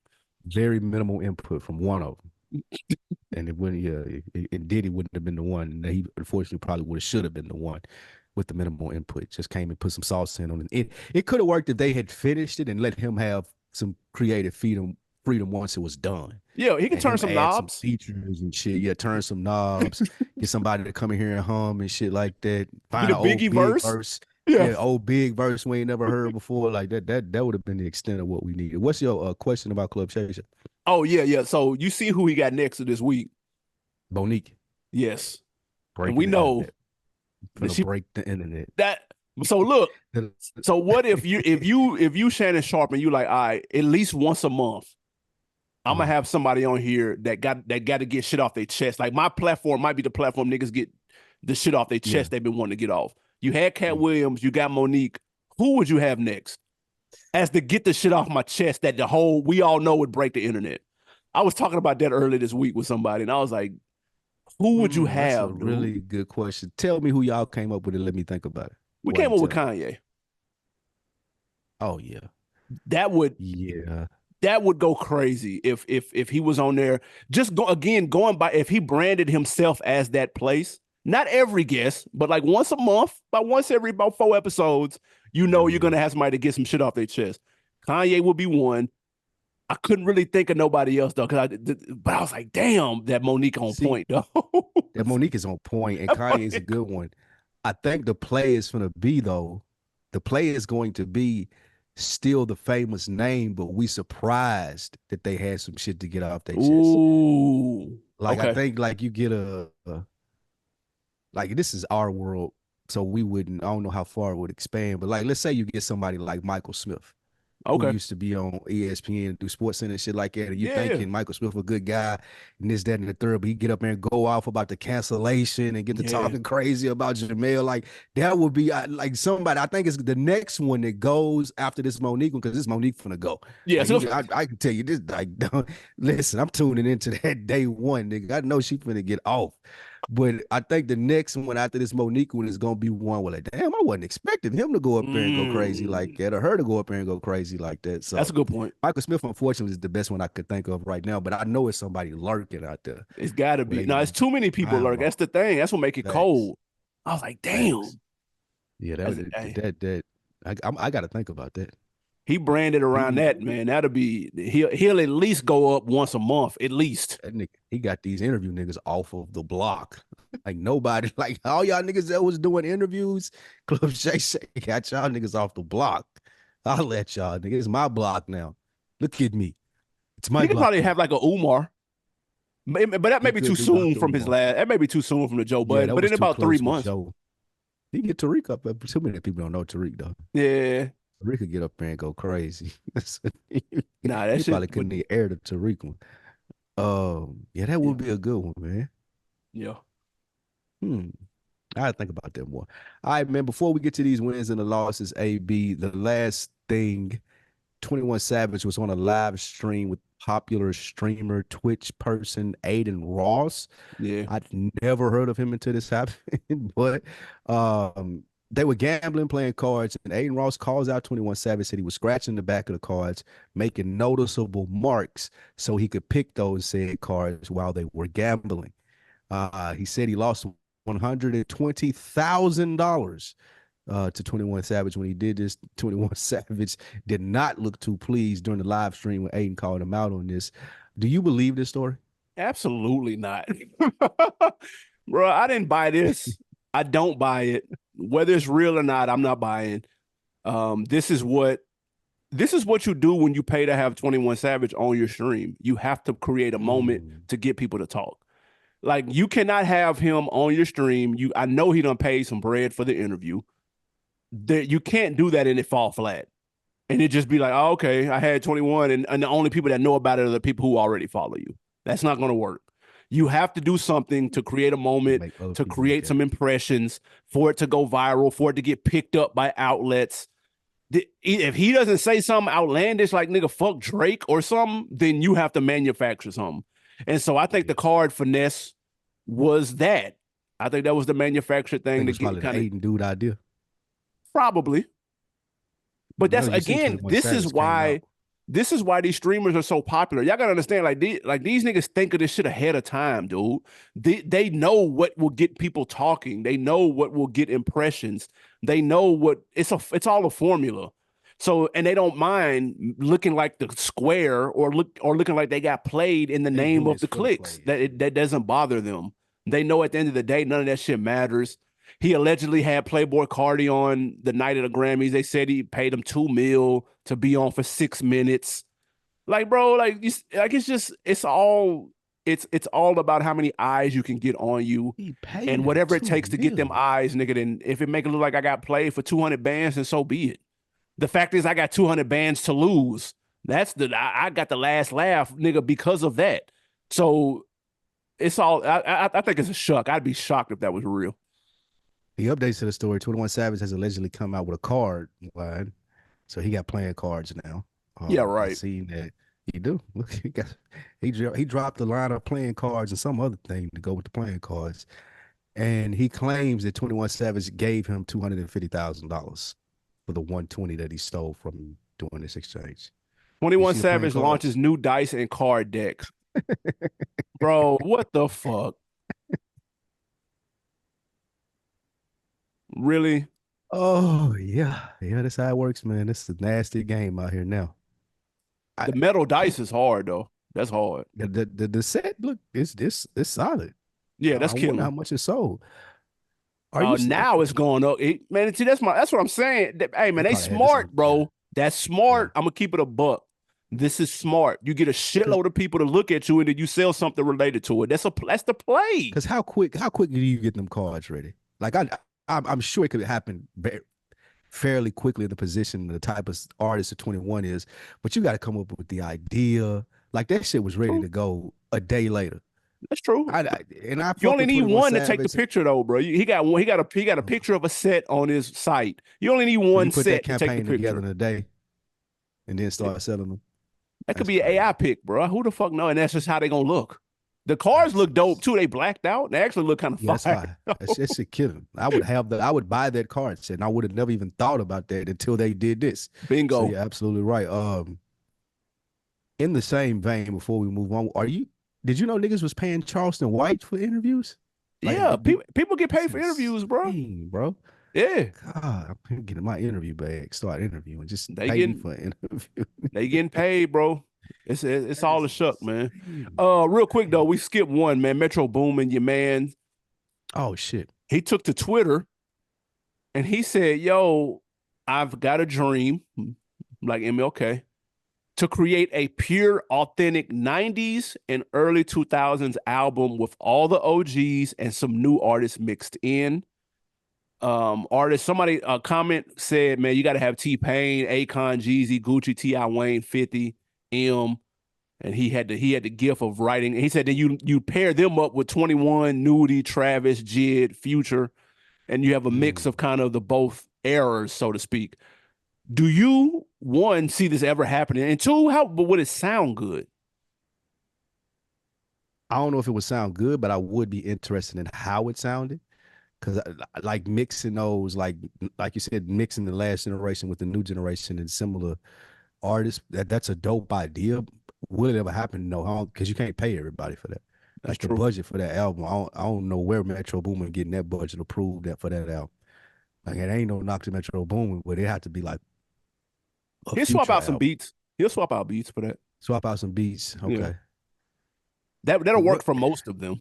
very minimal input from one of them. And it wouldn't, yeah, it Diddy wouldn't have been the one. And he unfortunately probably would have should have been the one with the minimal input. Just came and put some sauce in on it. It could have worked if they had finished it and let him have some creative freedom once it was done. Yeah, he can And turn him some add some knobs. features and shit. Yeah, turn some knobs, get somebody to come in here and hum and shit like that. Get Find a an old Biggie big verse. verse. Yeah. Yeah, old big verse we ain't never heard before. Like that would have been the extent of what we needed. What's your question about Club Shay? Oh yeah, yeah. So you see who he got next to this week? Monique Yes, and we breaking the know internet. that Gonna she break the internet. that. So look. So what if you Shannon Sharp and you like, all right, at least once a month, I'm gonna Uh-huh. have somebody on here that got to get shit off their chest. Like my platform might be the platform niggas get the shit off their Yeah. chest they've been wanting to get off. You had Cat Mm. Williams, you got Monique. Who would you have next? As to get the shit off my chest that the whole we all know would break the internet. I was talking about that earlier this week with somebody, and I was like, who would you That's a have, dude? really good question. Tell me who y'all came up with and let me think about it We while came you up with tell me. Kanye. Oh yeah. That would Yeah. that would go crazy if he was on there. Just going by if he branded himself as that place. Not every guest, but like once a month, once every about 4 episodes, you're Yeah. gonna have somebody to get some shit off their chest. Kanye would be one. I couldn't really think of nobody else though, but I was like, damn, that Monique on See, point though. that Monique is on point and Kanye is a good one. I think the play is gonna be though, the play is going to be still the famous name, but we surprised that they had some shit to get off their chest. Ooh, Like I okay, think like you get like this is our world, so we wouldn't. I don't know how far it would expand, but like let's say you get somebody like Michael Smith, who okay, used to be on ESPN and do Sports Center and shit like that, and you yeah, yeah, thinking Michael Smith a good guy and this, that, and the third, but he get up there and go off about the cancellation and get to yeah. talking crazy about Jamel. Like that would be like somebody. I think it's the next one that goes after this Monique one because this Monique finna go. Yeah, Like so I can tell you this. Like, don't, listen, I'm tuning into that day one, nigga. I know she finna get off. But I think the next one after this Monique one is gonna be one where like, damn, I wasn't expecting him to go up there and go crazy like mm, that, or her to go up there and go crazy like that. that's a So good point. Michael Smith, unfortunately, is the best one I could think of right now. But I know it's somebody lurking out there It's got to be. No, waiting it's to too many people time lurk. off. That's the thing. That's what make it Facts, cold. I was like, facts. damn. Yeah, That's a dang. that I got to think about that. He branded around He that, man. That'll be he'll at least go up once a month, at least. that nigga, he got these interview niggas off of the block. Like nobody, like all y'all niggas that was doing interviews, Club Shay Shay got y'all niggas off the block. I'll let y'all niggas. It's my block now. Look at me. It's my He could block probably now. have like a Umar, but that may He be too could do like soon the from his Umar. last. That may be too soon from the Joe Yeah, Budden. that But was in too about three close with months, Joe. He get Tariq up there. Too many people don't know Tariq though. yeah. Tariq could get up there and go crazy. Nah, that He shit. probably But couldn't even air the Tariq one. Yeah, that Yeah, would be a good one, man. yeah, Hmm. I think about that more. All right, man. Before we get to these wins and the losses, AB, the last thing, 21 Savage was on a live stream with popular streamer, Twitch person Aiden Ross. yeah. I'd never heard of him until this happened, but um, they were gambling, playing cards, and Aiden Ross calls out 21 Savage, said he was scratching the back of the cards, making noticeable marks so he could pick those said cards while they were gambling. He said he lost $120,000 to 21 Savage when he did this. 21 Savage did not look too pleased during the live stream when Aiden called him out on this. Do you believe this story? Absolutely not. Bro, I didn't buy this. I don't buy it. Whether it's real or not, I'm not buying. This is what you do when you pay to have 21 Savage on your stream. You have to create a moment Mm. to get people to talk. Like you cannot have him on your stream. I know he done paid some bread for the interview. That you can't do that and it fall flat. And it just be like, oh, okay, I had 21, and the only people that know about it are the people who already follow you. That's not going to work. You have to do something to create a To moment, make other to people look create at some it. impressions, for it to go viral, for it to get picked up by outlets. If he doesn't say something outlandish like nigga fuck Drake or something, then you have to manufacture something. And so I think Yeah. the card finesse was that. I think that was the manufactured I thing think it to was get probably the kind of Aiden dude idea. probably. But Now that's you see again, 21 Savage came out. this is why these streamers are so popular. Y'all gotta understand, these niggas think of this shit ahead of time, dude. They know what will get people talking. They know what will get impressions. They know what it's all a formula. So and they don't mind looking like the square or looking like they got played in the They name do of this the for the clicks. plays. That doesn't bother them. They know at the end of the day, none of that shit matters. He allegedly had Playboy Cardi on the night of the Grammys. They said he paid him 2 mil to be on for 6 minutes. Like, bro, it's just it's all about how many eyes you can get on you, He paid and him whatever it two takes to get them mil. eyes, nigga. Then if it make it look like I got played for 200 bands, then so be it. The fact is, I got 200 bands to lose. I got the last laugh, nigga, because of that. So it's all. I think it's a shock. I'd be shocked if that was real. He updates to the story. 21 Savage has allegedly come out with a card line. So he got playing cards now. Yeah, I right. seen that he do. Look, he dropped the line of playing cards and some other thing to go with the playing cards. And he claims that 21 Savage gave him $250,000 for the 120 that he stole from him during this exchange. You 21 see the playing Savage launches cards? new dice and card deck. Bro, what the fuck? Really? Oh yeah, yeah. That's how it works, man. This is a nasty game out here now. I The metal dice is hard though. That's hard. the set look it's solid. Yeah, I that's wonder how killing. much it sold. Are you Now it's going up. Man, see, that's what I'm saying. Hey, man, they they probably had this smart, on? Yeah, bro. That's yeah. smart. I'm gonna keep it a buck. This is smart. You get a Cause shitload of people to look at you, and then you sell something related to it. That's the play. because how quick do you get them cards ready? Like I'm sure it could happen fairly quickly in the position the type of artist a 21 is, but you got to come up with the idea. Like that shit was ready True. to go a day later. That's true. I You fuck only with need 21 one to take the Savage. picture though, bro. He got one. He got a picture of a set on his site. You only need So you one put that set to take the campaign together picture. in a day and then start selling them. That could That's be an crazy. AI pick, bro. Who the fuck know? And that's just how they gonna look. The cars That's, look dope too. They blacked out. They actually look kind of yeah, that's fire. fine. That's shit killing. I would buy that card set, and I would have never even thought about that until they did this. So Bingo. you're absolutely right. In the same vein, before we move on, did you know niggas was paying Charleston White for interviews? Like Yeah, people get that's paid for interviews, bro. insane, bro. Yeah, God, I'm getting my interview bag, start interviewing, just they pay me getting for an interview. they getting paid, bro. It's That all is a shuck, man. insane. Real quick though, we skipped one, man. Metro Boomin, your man, Oh shit. he took to Twitter and he said, "Yo, I've got a dream, like MLK, to create a pure, authentic '90s and early 2000s album with all the OGs and some new artists mixed in." Artists, somebody a comment said, "Man, you got to have T Pain, Akon, Jeezy, Gucci, Ti, Wayne, 50, M." and he had the gift of writing. And he said that you pair them up with 21, Nudie, Travis, Jid, Future, and you have a mix of Mm. kind of the both eras, so to speak. Do you one see this ever happening, and two, how but would it sound good? I don't know if it would sound good, but I would be interested in how it sounded. Because like mixing those, like you said, mixing the last generation with the new generation and similar artists, that's a dope idea. Will it ever happen? No, because you can't pay everybody for that. That's Like the true. budget for that album, I don't know where Metro Boomin getting that budget approved that for that album. Like it ain't no knock to Metro Boomin, but it had to be like a He'll swap future out some album. beats. He'll swap out beats for that. Swap out some beats. Yeah, Okay. that'll work What for most of them.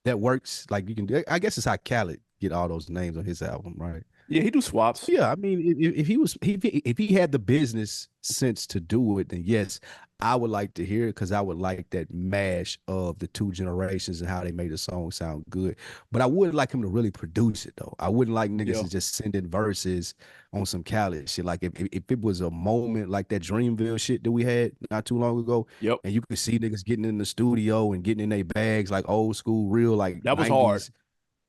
that works. Like you can do. I guess it's how Khaled get all those names on his album, right? Yeah, he do So swaps. yeah, I mean, if he was if he had the business sense to do it, then yes, I would like to hear it because I would like that mash of the two generations and how they made the song sound good. But I would like him to really produce it though. I wouldn't like niggas Yeah. to just send in verses on some Khaled shit. Like if it was a moment like that Dreamville shit that we had not too long ago, Yep. and you could see niggas getting in the studio and getting in their bags like old school, real like That was hard. 90s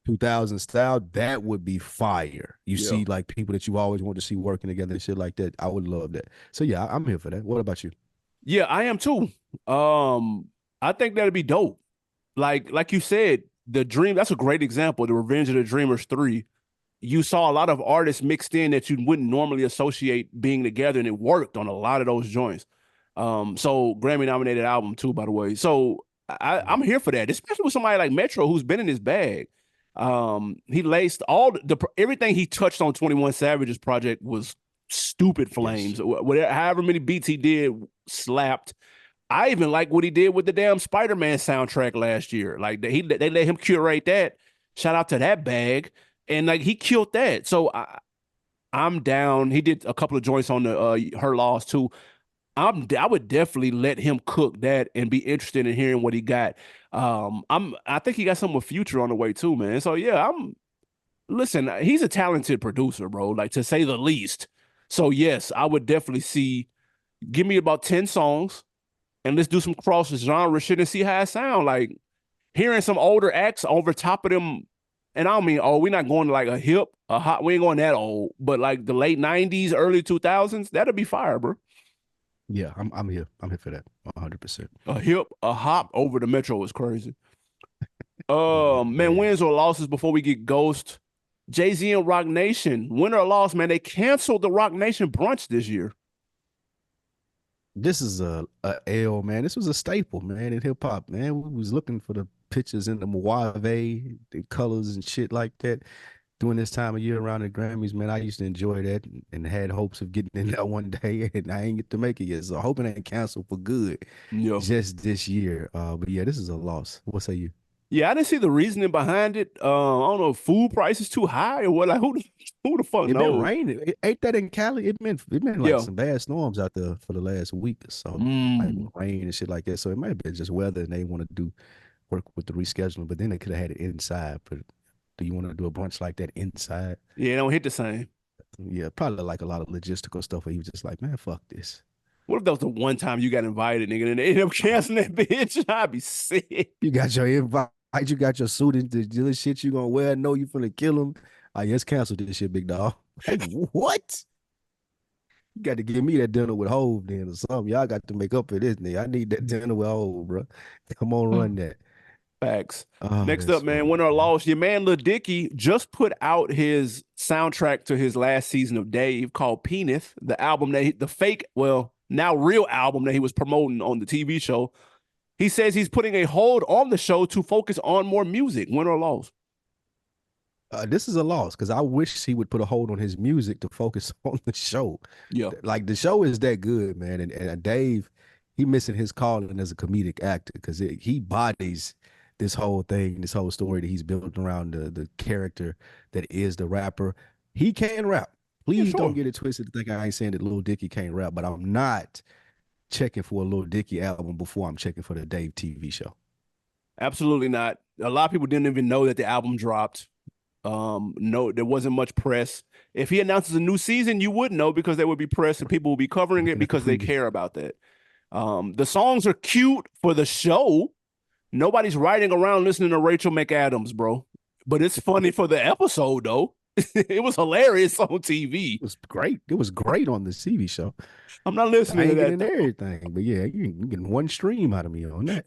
2000 style, that would be fire. You Yeah. see, like people that you always want to see working together and shit like that. I would love that. So yeah, I'm here for that. What about you? Yeah, I am too. I think that'd be dope. Like you said, the Dream, that's a great example. The Revenge of the Dreamers 3. You saw a lot of artists mixed in that you wouldn't normally associate being together, and it worked on a lot of those joints. So Grammy nominated album too, by the way. So I'm here for that, especially with somebody like Metro who's been in his bag. He laced all everything he touched on 21 Savage's project was stupid Yes. flames. Whatever, however many beats he did slapped. I even like what he did with the damn Spider-Man soundtrack last year. Like they let him curate that. Shout out to that bag, and like he killed that. So I'm down. He did a couple of joints on the Her Loss too. I would definitely let him cook that and be interested in hearing what he got. I think he got some with Future on the way too, man. So yeah, listen, he's a talented producer, bro, like to say the least. So yes, I would definitely see give me about 10 songs and let's do some cross genre shit and see how it sound. Like hearing some older acts over top of them, and I don't mean, oh, we're not going to like a hip, a hot, we ain't going that old, but like the late 90s, early 2000s, that'll be fire, bro. Yeah, I'm here. I'm here for that. 100%. A hip, a hop over the Metro is crazy. Oh Man, man. wins or losses before we get Ghost. Jay-Z and Rock Nation, win or loss, man, they canceled the Rock Nation brunch this year. This is a L, man. This was a staple, man, in hip hop, man. We was looking for the pictures in the Mojave, the colors and shit like that during this time of year around the Grammys, man. I used to enjoy that and had hopes of getting in there one day, and I ain't get to make it yet. So hoping it ain't canceled for good Yeah. just this year. But yeah, this is a loss. What say you? Yeah, I didn't see the reasoning behind it. I don't know if food price is too high or what. Like, who the fuck It been knows? raining. Ain't that in Cali? It been like Yeah. some bad storms out there for the last week or so, like Mm. rain and shit like that. So it might have been just weather, and they want to do work with the rescheduling. But then they could have had it inside. But do you want to do a brunch like that inside? Yeah, it don't hit the same. Yeah, probably like a lot of logistical stuff. Where he was just like, man, fuck this. What if that was the one time you got invited, nigga, and they ended up canceling that bitch? I'd be sick. You got your invite. You got your suit and the shit you gonna wear. I know you finna kill him. I yes, cancel this shit, big dog. Like what? You got to give me that dinner with Hove then or something. Y'all got to make up for this, nigga. I need that dinner with Hove, bro. Come on, run that. Facts. Oh, Next that's up, man, funny, win or man. loss. Your man Lil Dicky just put out his soundtrack to his last season of Dave called Penis, the album the fake, well, now real album that he was promoting on the TV show. He says he's putting a hold on the show to focus on more music. Win or loss? This is a loss because I wish he would put a hold on his music to focus on the show. Yeah, Like the show is that good, man. And Dave, he missing his calling as a comedic actor because he bodies this whole thing, this whole story that he's built around the character that is the rapper. He can rap. yeah, Please don't sure. get it twisted to think I ain't saying that Lil Dicky can't rap, but I'm not checking for a Lil Dicky album before I'm checking for the Dave TV show. Absolutely not. A lot of people didn't even know that the album dropped. No, there wasn't much press. If he announces a new season, you would know because there would be press and people will be covering it Looking at the because they preview. care about that. The songs are cute for the show. Nobody's riding around listening to Rachel McAdams, bro. But it's funny for the episode, though. It was hilarious on TV. It was great. It was great on the TV show. I'm not listening to Banging that, and though. everything. But yeah, you getting one stream out of me on that.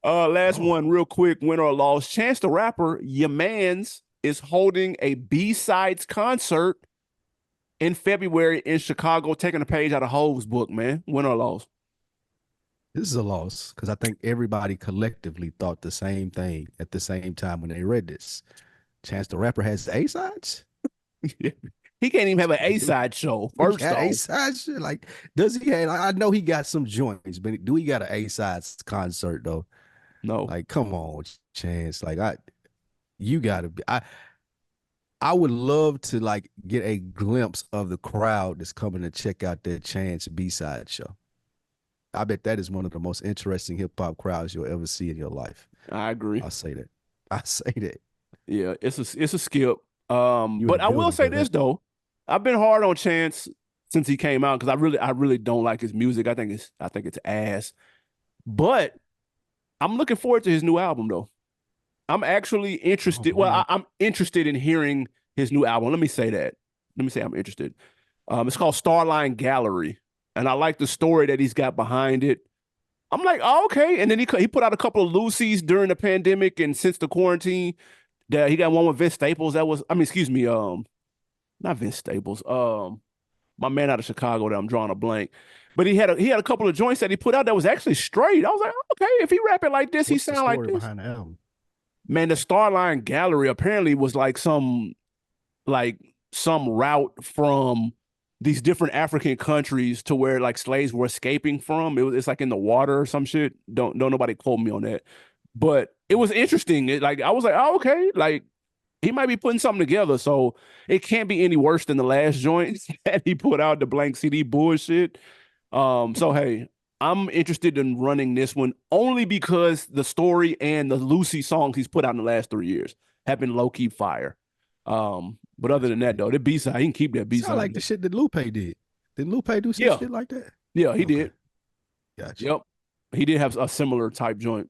Last Oh, one, real quick. Win or loss. Chance the Rapper, your man's, is holding a B-sides concert in February in Chicago, taking a page out of Hove's book, man. Win or loss. this is a loss because I think everybody collectively thought the same thing at the same time when they read this. Chance the Rapper has A sides. He can't even have an Do A-side show, he first got A off. sides? Like, does he have? I know he got some joints, but do he got an A sides concert though? No. Like, come on, Chance. Like, you gotta be. I would love to like get a glimpse of the crowd that's coming to check out that Chance B-side show. I bet that is one of the most interesting hip hop crowds you'll ever see in your life. I agree. I'll say that. I say that. Yeah, it's a skip. You in the But I will building say for this that. though. I've been hard on Chance since he came out because I really don't like his music. I think it's ass. But I'm looking forward to his new album though. I'm actually Oh, interested. Well, man. I'm interested in hearing his new album. Let me say that. Let me say I'm interested. It's called Starline Gallery, and I like the story that he's got behind it. I'm like, oh, okay. And then he put out a couple of Lucy's during the pandemic and since the quarantine. That he got one with Vince Staples. That was, I mean, excuse me, not Vince Staples. My man out of Chicago. That I'm drawing a blank. But he had a couple of joints that he put out that was actually straight. I was like, oh, okay, if he rapping like this, he What's the sound like story this. behind the album? Man, the Starline Gallery apparently was like some route from these different African countries to where like slaves were escaping from. It's like in the water or some shit. Don't nobody quote me on that. But it was interesting. Like I was like, oh, okay, like he might be putting something together. So it can't be any worse than the last joint that he put out, the blank CD bullshit. So hey, I'm interested in running this one only because the story and the Lucy songs he's put out in the last 3 years have been low key fire. But other That's than that crazy. though, the B side, he can keep that B Sound side. like the shit that Lupe did. Did Lupe do some Yeah, shit like that? yeah, he Okay, did. gotcha. Yep, he did have a similar type joint.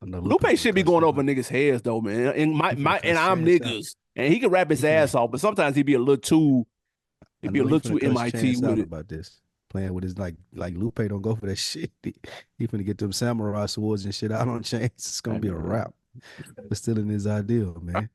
I know Lupe Lupe finna should be cuss going you over out. niggas' heads though, man. And He finna and cuss I'm Chance out. niggas, and he can rap He his finna. ass off, but sometimes he be a little too, he I be a know he little finna too cuss MIT Chance with out it. about this. Playing with his like Lupe don't go for that shit. He finna get them samurai swords and shit out on Chance. It's gonna Hey be a man. wrap. But still in his ideal, man.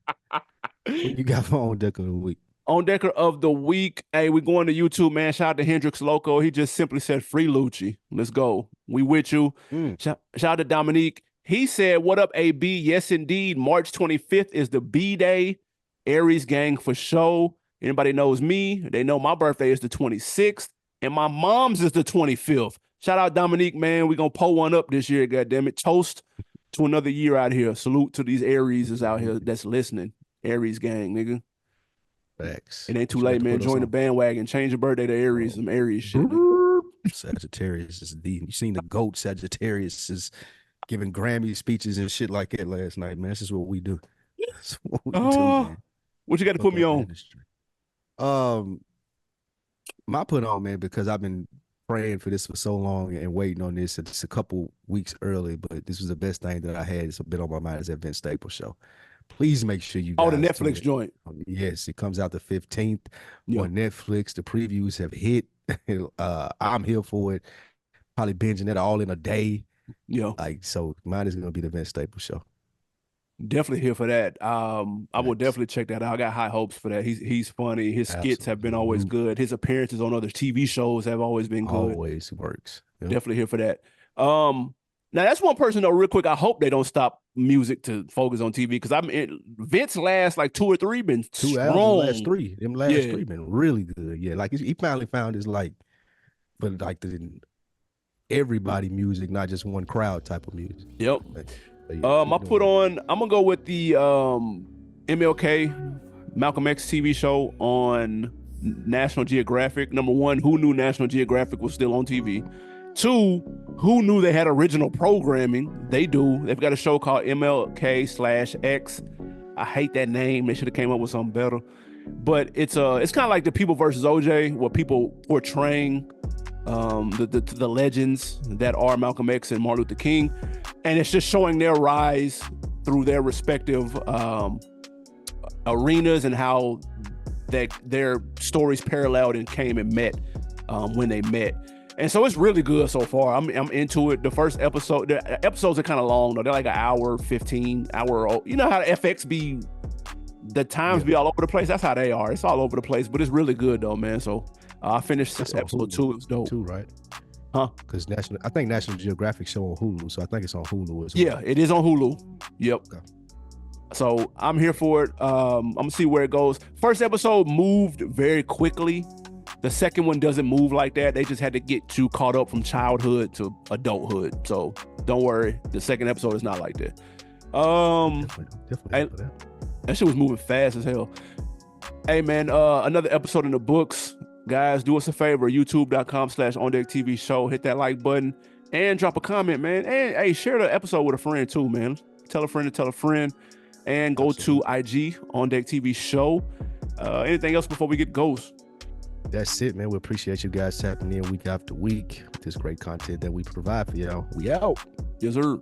Who you got for on deck of the week? On Decker of the week, hey, we going to YouTube, man. Shout out to Hendrix Loco. He just simply said, "Free Lucci. Let's go. We with you." Mm. Shout out to Dominique. He said, "What up, AB? Yes, indeed. March 25th is the B Day. Aries gang for show. Anybody knows me? They know my birthday is the 26th, and my mom's is the 25th. Shout out Dominique, man. We gonna pull one up this year. God damn it. Toast to another year out here. Salute to these Aries is out here that's listening. Aries gang, nigga. Facts. It ain't too What you got late, to man. put us Join the on? bandwagon. Change your birthday to Aries. Oh, Some Aries shit, nigga. brrr. Sagittarius is deep. You seen the goat Sagittarius is giving Grammy speeches and shit like that last night, man. This is what we do. That's what we do, Oh, man. what you got to put Fuck me up the on? industry. Um, my put on, man, because I've been praying for this for so long and waiting on this. It's a couple weeks early, but this was the best thing that I had. It's been on my mind is that Vince Staples show. Please make sure you Oh, the guys tune Netflix in. joint. Yes, it comes out the 15th Yeah, on Netflix. The previews have hit. I'm here for it. Probably binging it all in a day. yeah. Like, so mine is gonna be the Vince Staples show. Definitely here for that. I will Thanks. definitely check that out. I got high hopes for that. He's funny. His skits have been always Absolute. good. His appearances on other TV shows have always been good. Always works. Yep. Definitely here for that. Now that's one person though, real quick. I hope they don't stop music to focus on TV because Vince last like two or three been Two albums, the last strong. three. Them last Yeah. three been really good. Yeah, like he finally found his like, but like the everybody music, not just one crowd type of music. Yep. But yeah, keep I doing put that. on. I'm gonna go with the MLK Malcolm X TV show on National Geographic. Number one, who knew National Geographic was still on TV? Two, who knew they had original programming? They do. They've got a show called MLK/X. I hate that name. They should have came up with something better. But it's kind of like the People versus OJ, where people portraying the legends that are Malcolm X and Martin Luther King, and it's just showing their rise through their respective arenas and how their stories paralleled and came and met when they met. And so it's really good so far. I'm into it. The first episode, the episodes are kind of long though. They're like an hour, 15 hour. You know how the FX be, the times be all over the place. That's how they are. It's all over the place, but it's really good though, man. So I finished episode 2. It was dope. 2, right? Huh? Because I think National Geographic show on Hulu, so I think it's on Hulu as well. Yeah, it is on Hulu. Yep. Okay. So I'm here for it. I'm gonna see where it goes. First episode moved very quickly. The second one doesn't move like that. They just had to get too caught up from childhood to adulthood. So don't worry, the second episode is not like that. Definitely that shit was moving fast as hell. Hey man, another episode in the books. Guys, do us a favor, youtube.com/OnDeckTV show. Hit that like button and drop a comment, man. And hey, share the episode with a friend too, man. Tell a friend to tell a friend. And go to IG, On Deck TV show. Anything else before we get goes? That's it, man. We appreciate you guys tapping in week after week with this great content that we provide for y'all. We out. Yes, sir.